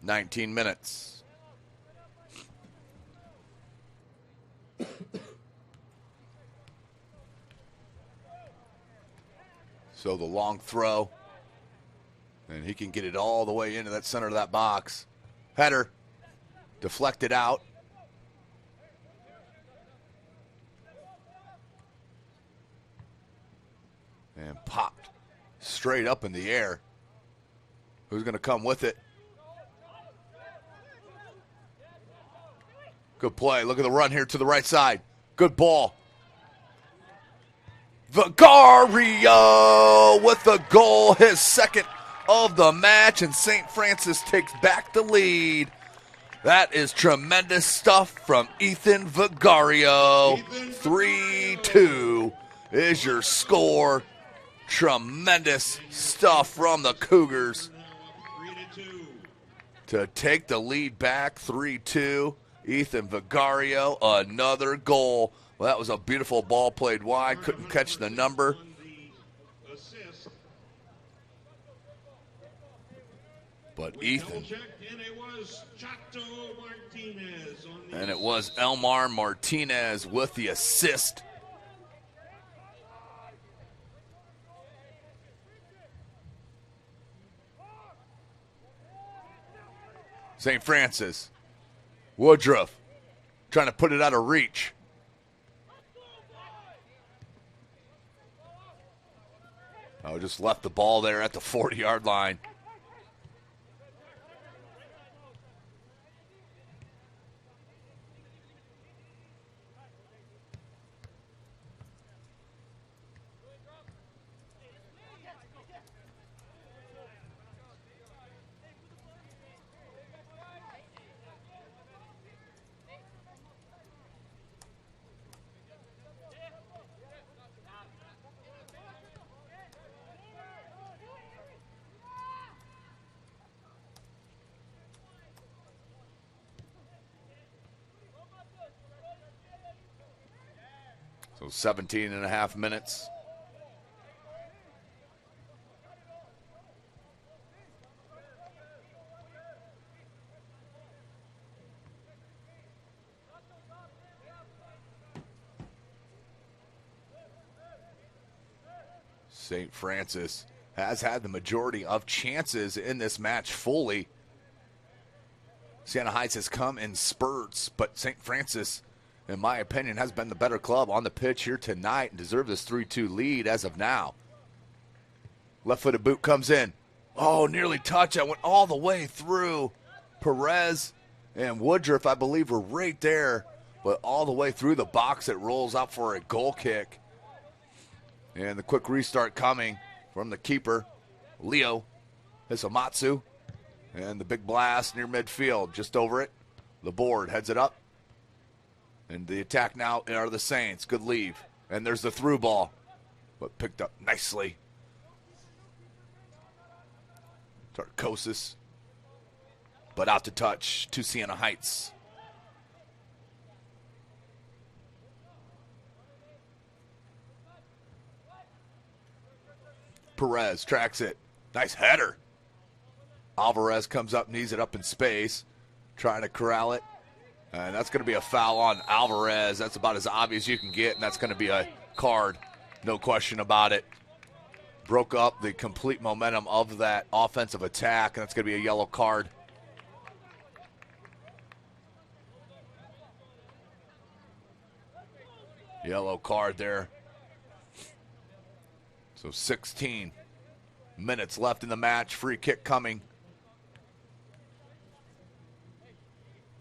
19 minutes. So the long throw, and he can get it all the way into that center of that box. Header, deflected out. And popped straight up in the air. Who's going to come with it? Good play. Look at the run here to the right side. Good ball. Vigario with the goal, his second of the match, and St. Francis takes back the lead. That is tremendous stuff from Ethan Vigario. 3-2 is your score. Tremendous stuff from the Cougars to take the lead back 3-2. Ethan Vigario, another goal. Well, that was a beautiful ball played wide. Couldn't catch the number. But Ethan. And it was Elmar Martinez with the assist. St. Francis. Woodruff trying to put it out of reach. Oh, just left the ball there at the 40-yard line. So 17 and a half minutes. St. Francis has had the majority of chances in this match fully. Siena Heights has come in spurts, but St. Francis, in my opinion, has been the better club on the pitch here tonight and deserve this 3-2 lead as of now. Left-footed boot comes in. Oh, nearly touch. I went all the way through. Perez and Woodruff, I believe, were right there, but all the way through the box. It rolls out for a goal kick. And the quick restart coming from the keeper, Leo Hisamatsu. And the big blast near midfield, just over it. The board heads it up. And the attack now are the Saints. Good leave. And there's the through ball, but picked up nicely. Tarkosis, but out to touch to Siena Heights. Perez tracks it. Nice header. Alvarez comes up, knees it up in space, trying to corral it. And that's going to be a foul on Alvarez. That's about as obvious you can get, and that's going to be a card. No question about it. broke up the complete momentum of that offensive attack, and that's going to be a yellow card. Yellow card there. So 16 minutes left in the match. Free kick coming.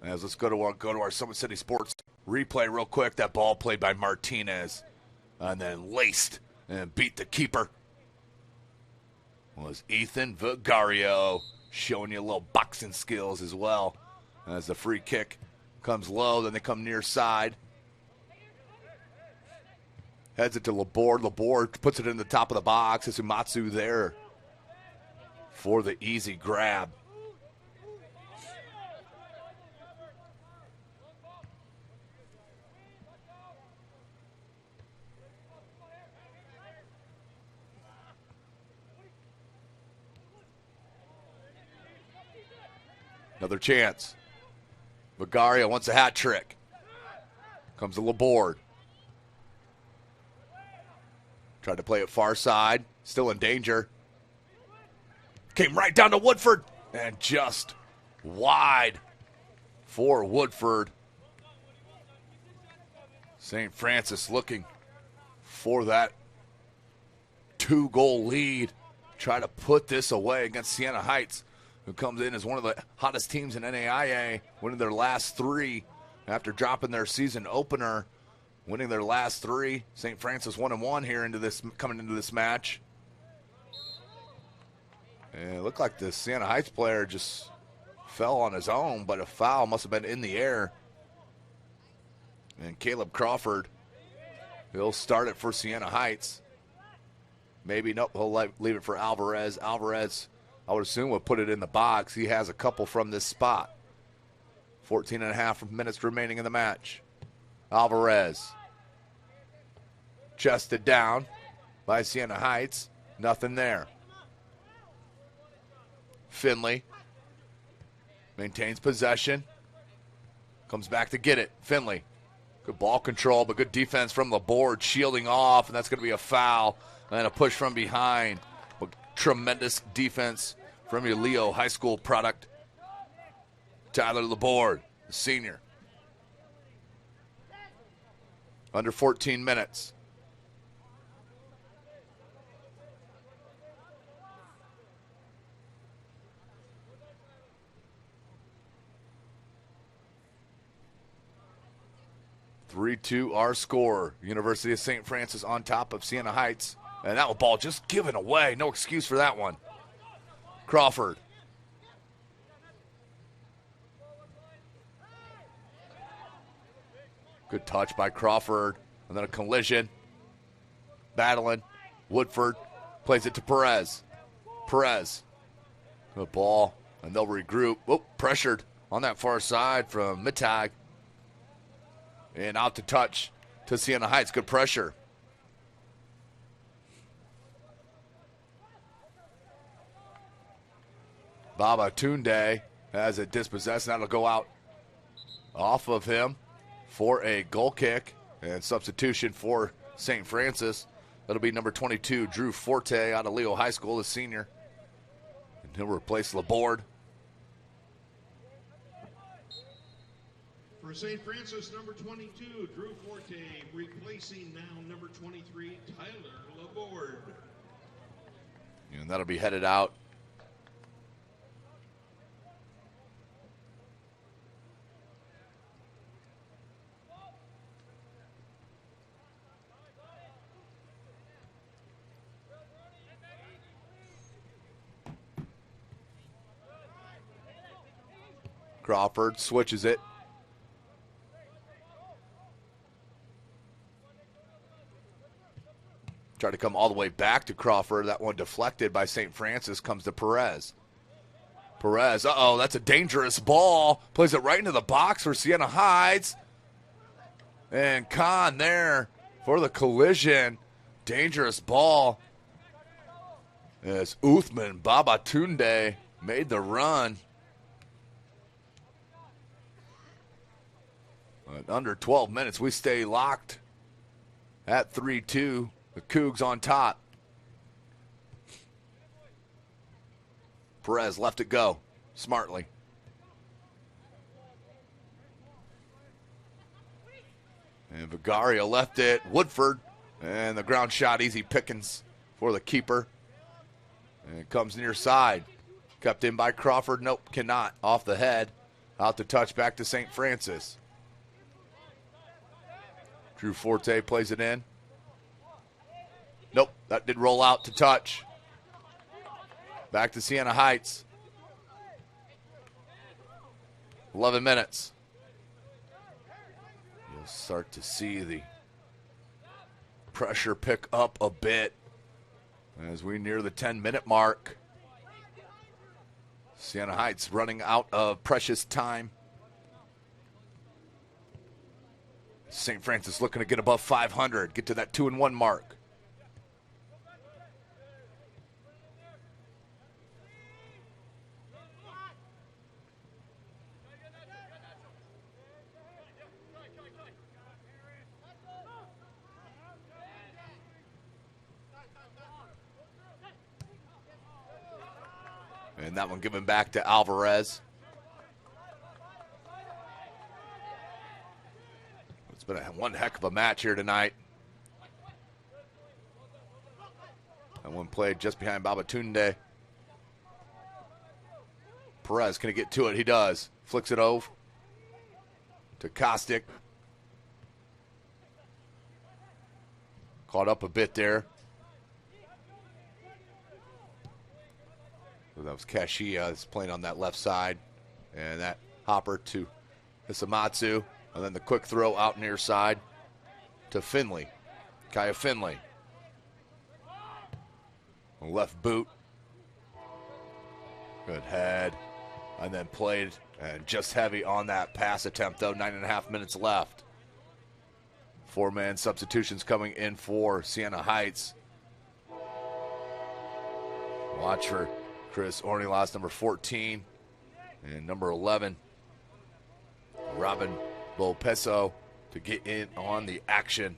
As let's go to our Summit City Sports replay real quick. That ball played by Martinez, and then laced and beat the keeper. Was Ethan Vigario, showing you a little boxing skills as well. As the free kick comes low, then they come near side. Heads it to Laborde. Laborde puts it in the top of the box. It's Umatsu there for the easy grab. Another chance. Vigario wants a hat trick. Comes to Laborde. Tried to play it far side. Still in danger. Came right down to Woodford. And just wide for Woodford. St. Francis looking for that 2-goal lead. Try to put this away against Siena Heights, who comes in as one of the hottest teams in NAIA, winning their last 3 after dropping their season opener, winning their last 3. St. Francis 1-1 here coming into this match. And it looked like the Siena Heights player just fell on his own, but a foul must have been in the air. And Caleb Crawford, he'll start it for Siena Heights. Maybe, nope, he'll leave it for Alvarez. Alvarez, I would assume, would put it in the box. He has a couple from this spot. 14 and a half minutes remaining in the match. Alvarez. Chested down by Siena Heights. Nothing there. Finley maintains possession. Comes back to get it. Finley. Good ball control, but good defense from Laborde, shielding off, and that's going to be a foul. And a push from behind. But tremendous defense from your Leo High School product. Tyler Laborde, the senior. Under 14 minutes. (3-2) our score. University of St. Francis on top of Siena Heights. And that ball just given away. No excuse for that one. Crawford. Good touch by Crawford. And then a collision. Battling. Woodford plays it to Perez. Perez. Good ball. And they'll regroup. Whoop, pressured on that far side from Mittag. And out to touch to Siena Heights. Good pressure. Baba Tunde has it dispossessed. That'll go out off of him for a goal kick and substitution for St. Francis. That'll be number 22, Drew Forte, out of Leo High School, the senior. And he'll replace Laborde. For St. Francis, number 22, Drew Forte, replacing now number 23, Tyler Laborde. And that'll be headed out. Crawford switches it. Try to come all the way back to Crawford. That one deflected by St. Francis. Comes to Perez. Perez, uh-oh, that's a dangerous ball. Plays it right into the box for Siena Heights. And Khan there for the collision. Dangerous ball. As Uthman Babatunde made the run. Under 12 minutes, we stay locked at 3-2. The Cougs on top. Perez left it go smartly. And Vigario left it. Woodford. And the ground shot, easy pickings for the keeper. And it comes near side. Kept in by Crawford. Nope, cannot. Off the head. Out to touch, back to St. Francis. Drew Forte plays it in. Nope, that did roll out to touch. Back to Siena Heights. 11 minutes. You'll start to see the pressure pick up a bit as we near the 10-minute mark. Siena Heights running out of precious time. St. Francis looking to get above 500, get to that 2-1 mark. And that one given back to Alvarez. It's been one heck of a match here tonight. That one played just behind Babatunde. Perez, can he get to it? He does. Flicks it over to Kostick. Caught up a bit there. That was Kashia that's playing on that left side. And that hopper to Hisamatsu. And then the quick throw out near side to Finley. Kaya Finley. Left boot. Good head. And then played and just heavy on that pass attempt, though. 9.5 minutes left. 4-man substitutions coming in for Siena Heights. Watch for Chris Ornelas, number 14, and number 11, Robin Bopeso, to get in on the action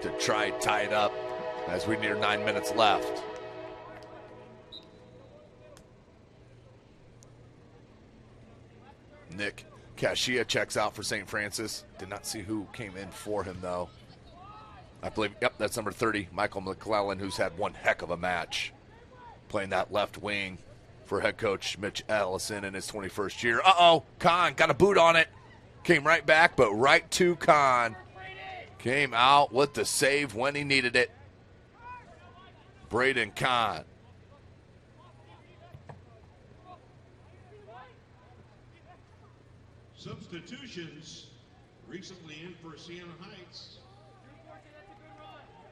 to try and tie it up as we near 9 minutes left. Nick Kashia checks out for St. Francis. Did not see who came in for him, though. I believe, yep, that's number 30, Michael McClellan, who's had one heck of a match. Playing that left wing for head coach Mitch Ellison in his 21st year. Uh-oh, Kahn got a boot on it. Came right back, but right to Kahn. Came out with the save when he needed it. Braden Kahn. Substitutions recently in for Siena Heights.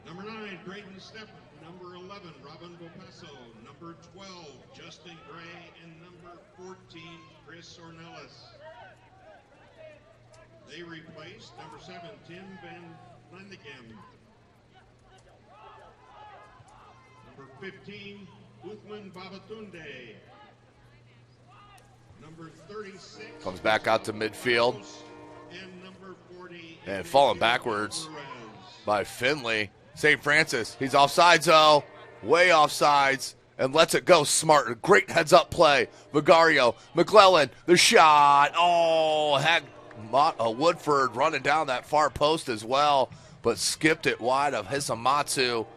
Number 9, Braden Steppen. Number 11, Robin Bopeso. Number 12, Justin Gray. And number 14, Chris Ornelas. They replaced number 7, Tim Van Landegem. Number 15, Uthman Babatunde. Number 36. Comes back out to midfield. And number 40. And falling backwards by Finley. St. Francis, he's offsides, though. Way offsides. And lets it go smart. Great heads-up play. Vigario, McClellan, the shot. Oh, had Woodford running down that far post as well, but skipped it wide of Hisamatsu.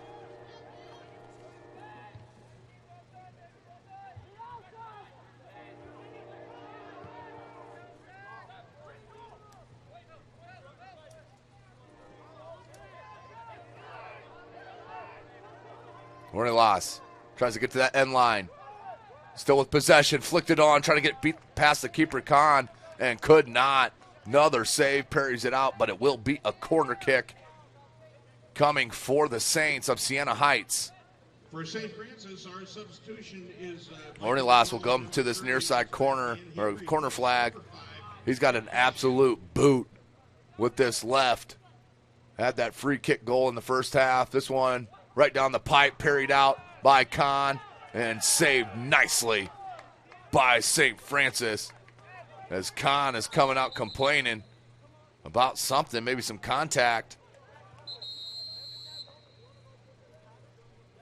Ornelas tries to get to that end line. Still with possession, flicked it on, trying to get beat past the keeper Kahn, and could not. Another save, parries it out, but it will be a corner kick coming for the Saints of Siena Heights. For St. Francis, our substitution is Ornelas will come to this near side corner, or corner flag. He's got an absolute boot with this left. Had that free kick goal in the first half. This one right down the pipe, parried out by Kahn, and saved nicely by St. Francis. As Kahn is coming out complaining about something, maybe some contact.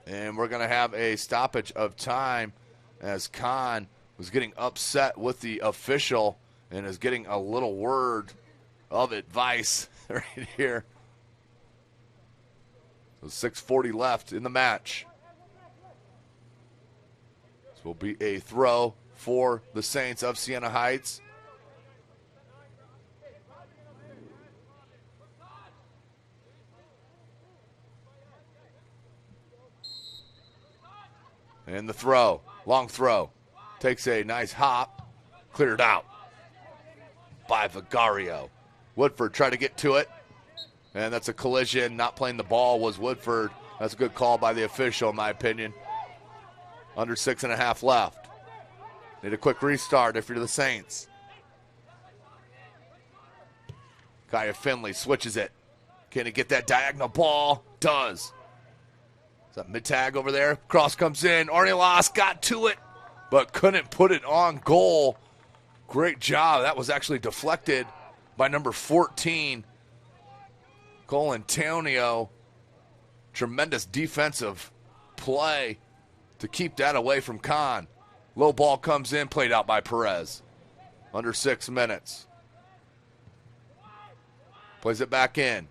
And we're going to have a stoppage of time as Kahn was getting upset with the official and is getting a little word of advice right here. So 6:40 left in the match. This will be a throw for the Saints of Siena Heights. And the throw, long throw, takes a nice hop, cleared out by Vigario. Woodford tried to get to it, and that's a collision. Not playing the ball was Woodford. That's a good call by the official, in my opinion. Under 6.5 left. Need a quick restart if you're the Saints. Kaya Finley switches it. Can he get that diagonal ball? Does. Is that mid-tag over there? Cross comes in. Ornelas got to it, but couldn't put it on goal. Great job. That was actually deflected by number 14, Cole Antonio. Tremendous defensive play to keep that away from Kahn. Low ball comes in, played out by Perez. Under 6 minutes. Plays it back in.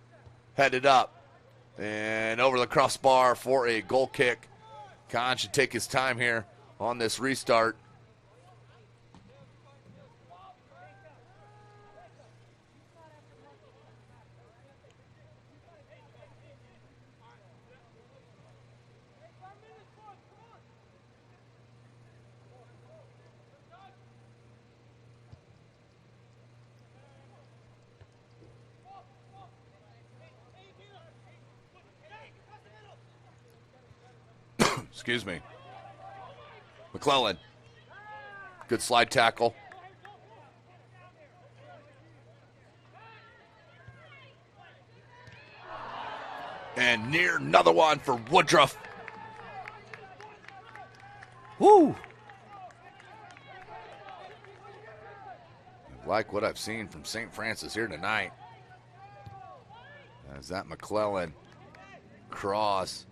Headed up. And over the crossbar for a goal kick. Kahn should take his time here on this restart. Excuse me. McClellan. Good slide tackle. And near another one for Woodruff. Woo! I like what I've seen from St. Francis here tonight. As that McClellan cross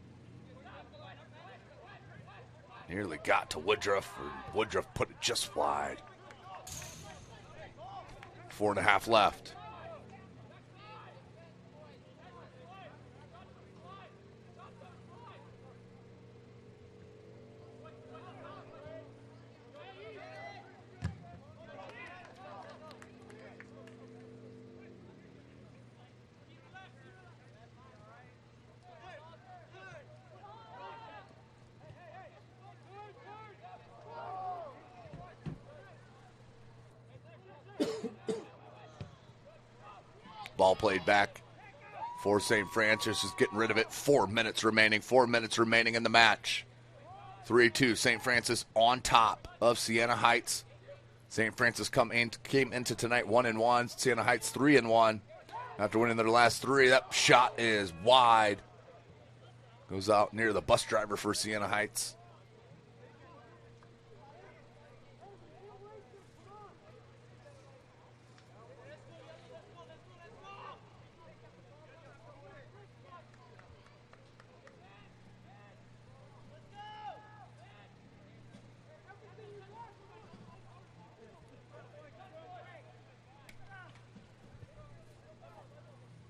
nearly got to Woodruff, or Woodruff put it just wide. 4.5 left. Ball played back for St. Francis, is getting rid of it. 4 minutes remaining. 4 minutes remaining in the match. 3-2, St. Francis on top of Siena Heights. St. Francis came into tonight 1-1. Siena Heights 3-1. After winning their last 3, that shot is wide. Goes out near the bus driver for Siena Heights.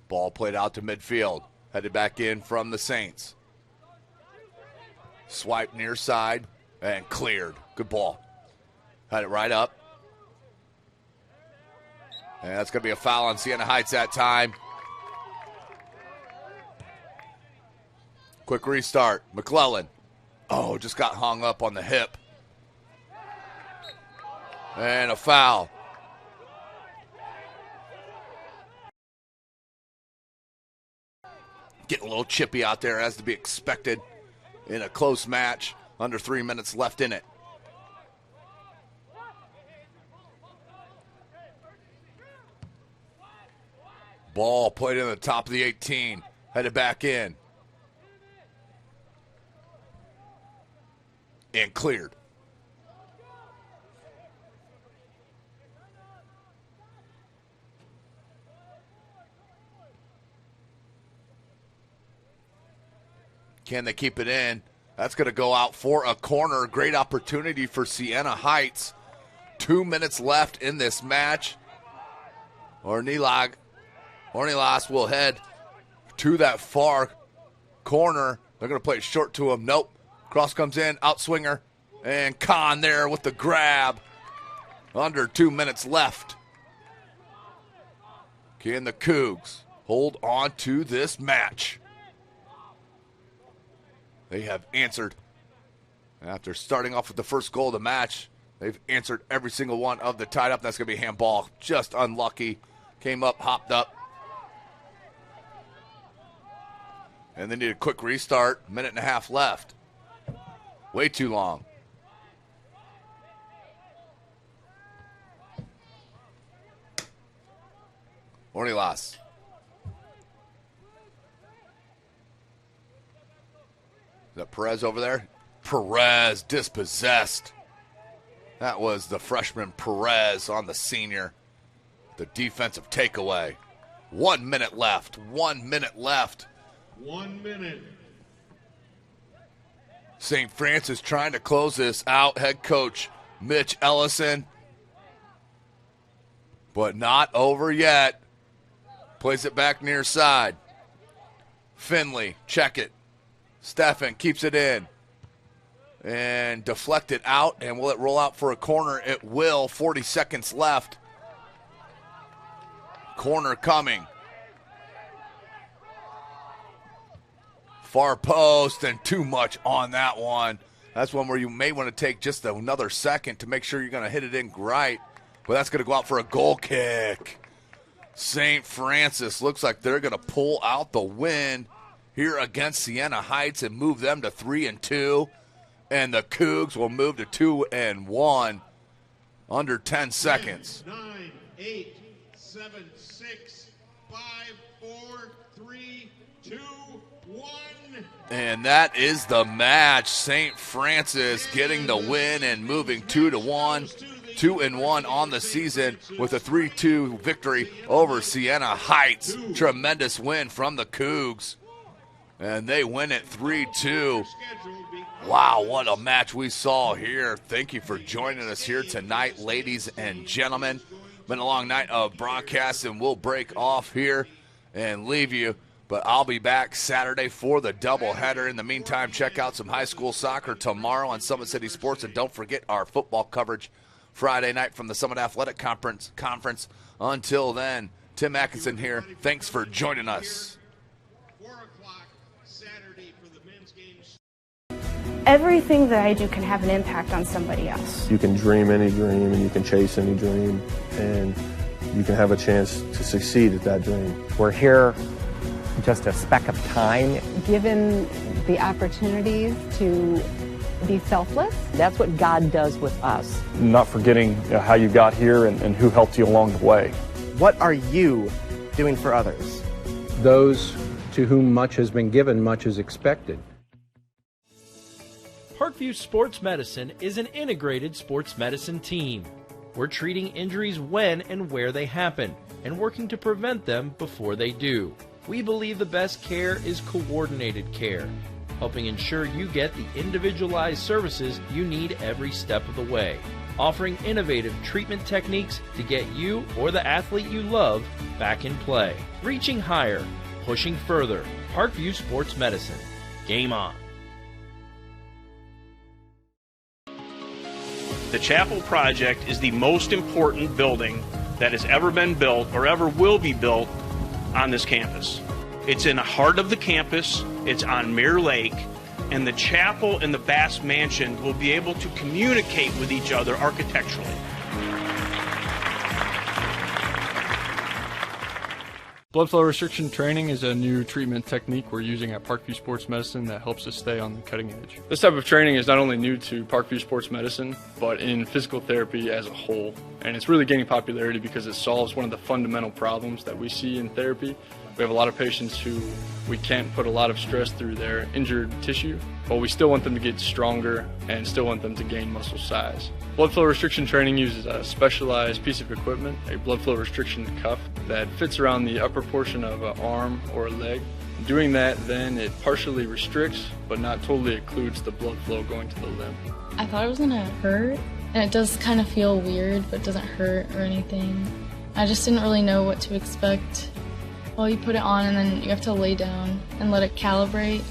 Ball played out to midfield. Headed back in from the Saints. Swipe near side and cleared. Good ball. Had it right up. And that's going to be a foul on Siena Heights that time. Quick restart. McClellan. Oh, just got hung up on the hip. And a foul. Getting a little chippy out there, as to be expected in a close match. Under 3 minutes left in it. Ball played in the top of the 18. Headed back in. And cleared. Can they keep it in? That's going to go out for a corner. Great opportunity for Siena Heights. 2 minutes left in this match. Ornelas will head to that far corner. They're going to play it short to him. Nope. Cross comes in, outswinger, and Khan there with the grab. Under 2 minutes left. Can the Cougs hold on to this match? They have answered. After starting off with the first goal of the match, they've answered every single one of the tied up. That's going to be a handball. Just unlucky. Came up, hopped up. And they need a quick restart. Minute and a half left. Way too long. Ornelas. Is that Perez over there? Perez dispossessed. That was the freshman Perez on the senior. The defensive takeaway. 1 minute left. 1 minute left. 1 minute. St. Francis trying to close this out. Head coach Mitch Ellison. But not over yet. Plays it back near side. Finley, check it. Steffen keeps it in. And deflected out. And will it roll out for a corner? It will. 40 seconds left. Corner coming. Far post and too much on that one. That's one where you may want to take just another second to make sure you're going to hit it in right. But that's going to go out for a goal kick. St. Francis looks like they're going to pull out the win here against Siena Heights and move them to 3-2. And the Cougs will move to 2-1 under 10 seconds. 9, 8, 7, 6, 5, 4, 3, 2, 1. And that is the match. St. Francis getting the win and moving 2-1. 2-1 on the season with a 3-2 victory over Siena Heights. Tremendous win from the Cougs. And they win it 3-2. Wow, what a match we saw here. Thank you for joining us here tonight, ladies and gentlemen. Been a long night of broadcast, and we'll break off here and leave you. But I'll be back Saturday for the doubleheader. In the meantime, check out some high school soccer tomorrow on Summit City Sports. And don't forget our football coverage Friday night from the Summit Athletic Conference. Until then, Tim Atkinson here. Thanks for joining us. 4 o'clock Saturday for the men's games. Everything that I do can have an impact on somebody else. You can dream any dream and you can chase any dream, and you can have a chance to succeed at that dream. We're here just a speck of time. Given the opportunities to be selfless. That's what God does with us. Not forgetting how you got here and who helped you along the way. What are you doing for others? Those to whom much has been given, much is expected. Parkview Sports Medicine is an integrated sports medicine team. We're treating injuries when and where they happen and working to prevent them before they do. We believe the best care is coordinated care, helping ensure you get the individualized services you need every step of the way, offering innovative treatment techniques to get you or the athlete you love back in play. Reaching higher, pushing further. Parkview Sports Medicine. Game on. The Chapel Project is the most important building that has ever been built or ever will be built on this campus. It's in the heart of the campus, it's on Mirror Lake, and the chapel and the Bass Mansion will be able to communicate with each other architecturally. Blood flow restriction training is a new treatment technique we're using at Parkview Sports Medicine that helps us stay on the cutting edge. This type of training is not only new to Parkview Sports Medicine, but in physical therapy as a whole. And it's really gaining popularity because it solves one of the fundamental problems that we see in therapy. We have a lot of patients who we can't put a lot of stress through their injured tissue, but we still want them to get stronger and still want them to gain muscle size. Blood flow restriction training uses a specialized piece of equipment, a blood flow restriction cuff that fits around the upper portion of an arm or a leg. Doing that, then it partially restricts, but not totally occludes the blood flow going to the limb. I thought it was gonna hurt, and it does kind of feel weird, but doesn't hurt or anything. I just didn't really know what to expect. Well, you put it on and then you have to lay down and let it calibrate,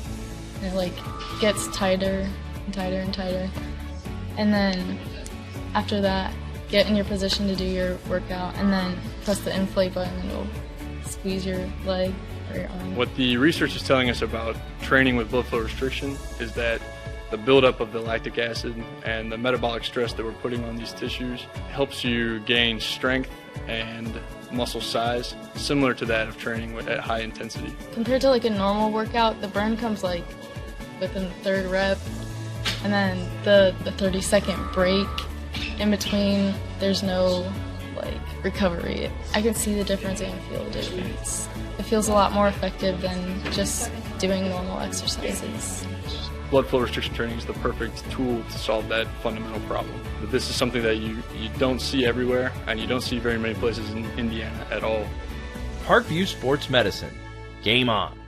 and it like gets tighter and tighter and tighter. And then after that, get in your position to do your workout, and then press the inflate button and it'll squeeze your leg or your arm. What the research is telling us about training with blood flow restriction is that the buildup of the lactic acid and the metabolic stress that we're putting on these tissues helps you gain strength and muscle size, similar to that of training at high intensity. Compared to like a normal workout, the burn comes like within the third rep, and then the 30-second break in between, there's no like recovery. I can see the difference and feel the difference. It feels a lot more effective than just doing normal exercises. Blood flow restriction training is the perfect tool to solve that fundamental problem. But this is something that you don't see everywhere, and you don't see very many places in Indiana at all. Parkview Sports Medicine. Game on.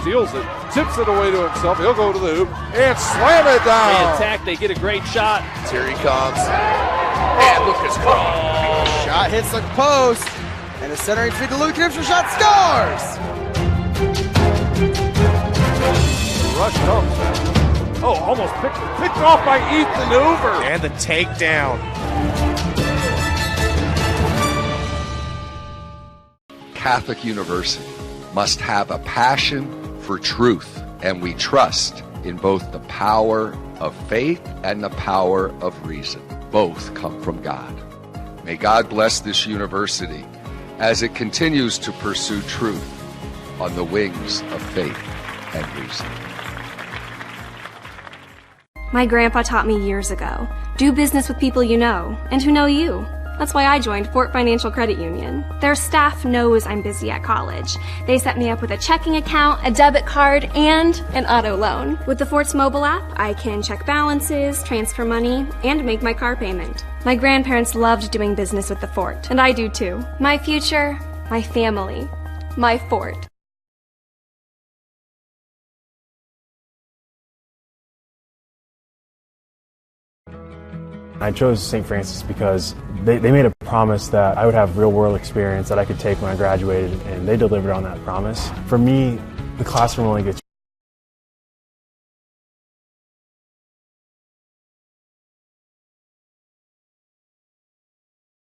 Steals it, tips it away to himself. He'll go to the hoop and slam it down. They attack, they get a great shot. Here he comes. And Lucas Craw. Shot hits the post. And the centering feed to Luke Knipster. Shot scores. Rush comes. Oh, almost picked off by Ethan Hoover. And the takedown. Catholic University must have a passion for truth, and we trust in both the power of faith and the power of reason. Both come from God. May God bless this university as it continues to pursue truth on the wings of faith and reason. My grandpa taught me years ago, do business with people you know and who know you. That's why I joined Fort Financial Credit Union. Their staff knows I'm busy at college. They set me up with a checking account, a debit card, and an auto loan. With the Fort's mobile app, I can check balances, transfer money, and make my car payment. My grandparents loved doing business with the Fort, and I do too. My future, my family, my Fort. I chose St. Francis because they made a promise that I would have real-world experience that I could take when I graduated, and they delivered on that promise. For me, the classroom only gets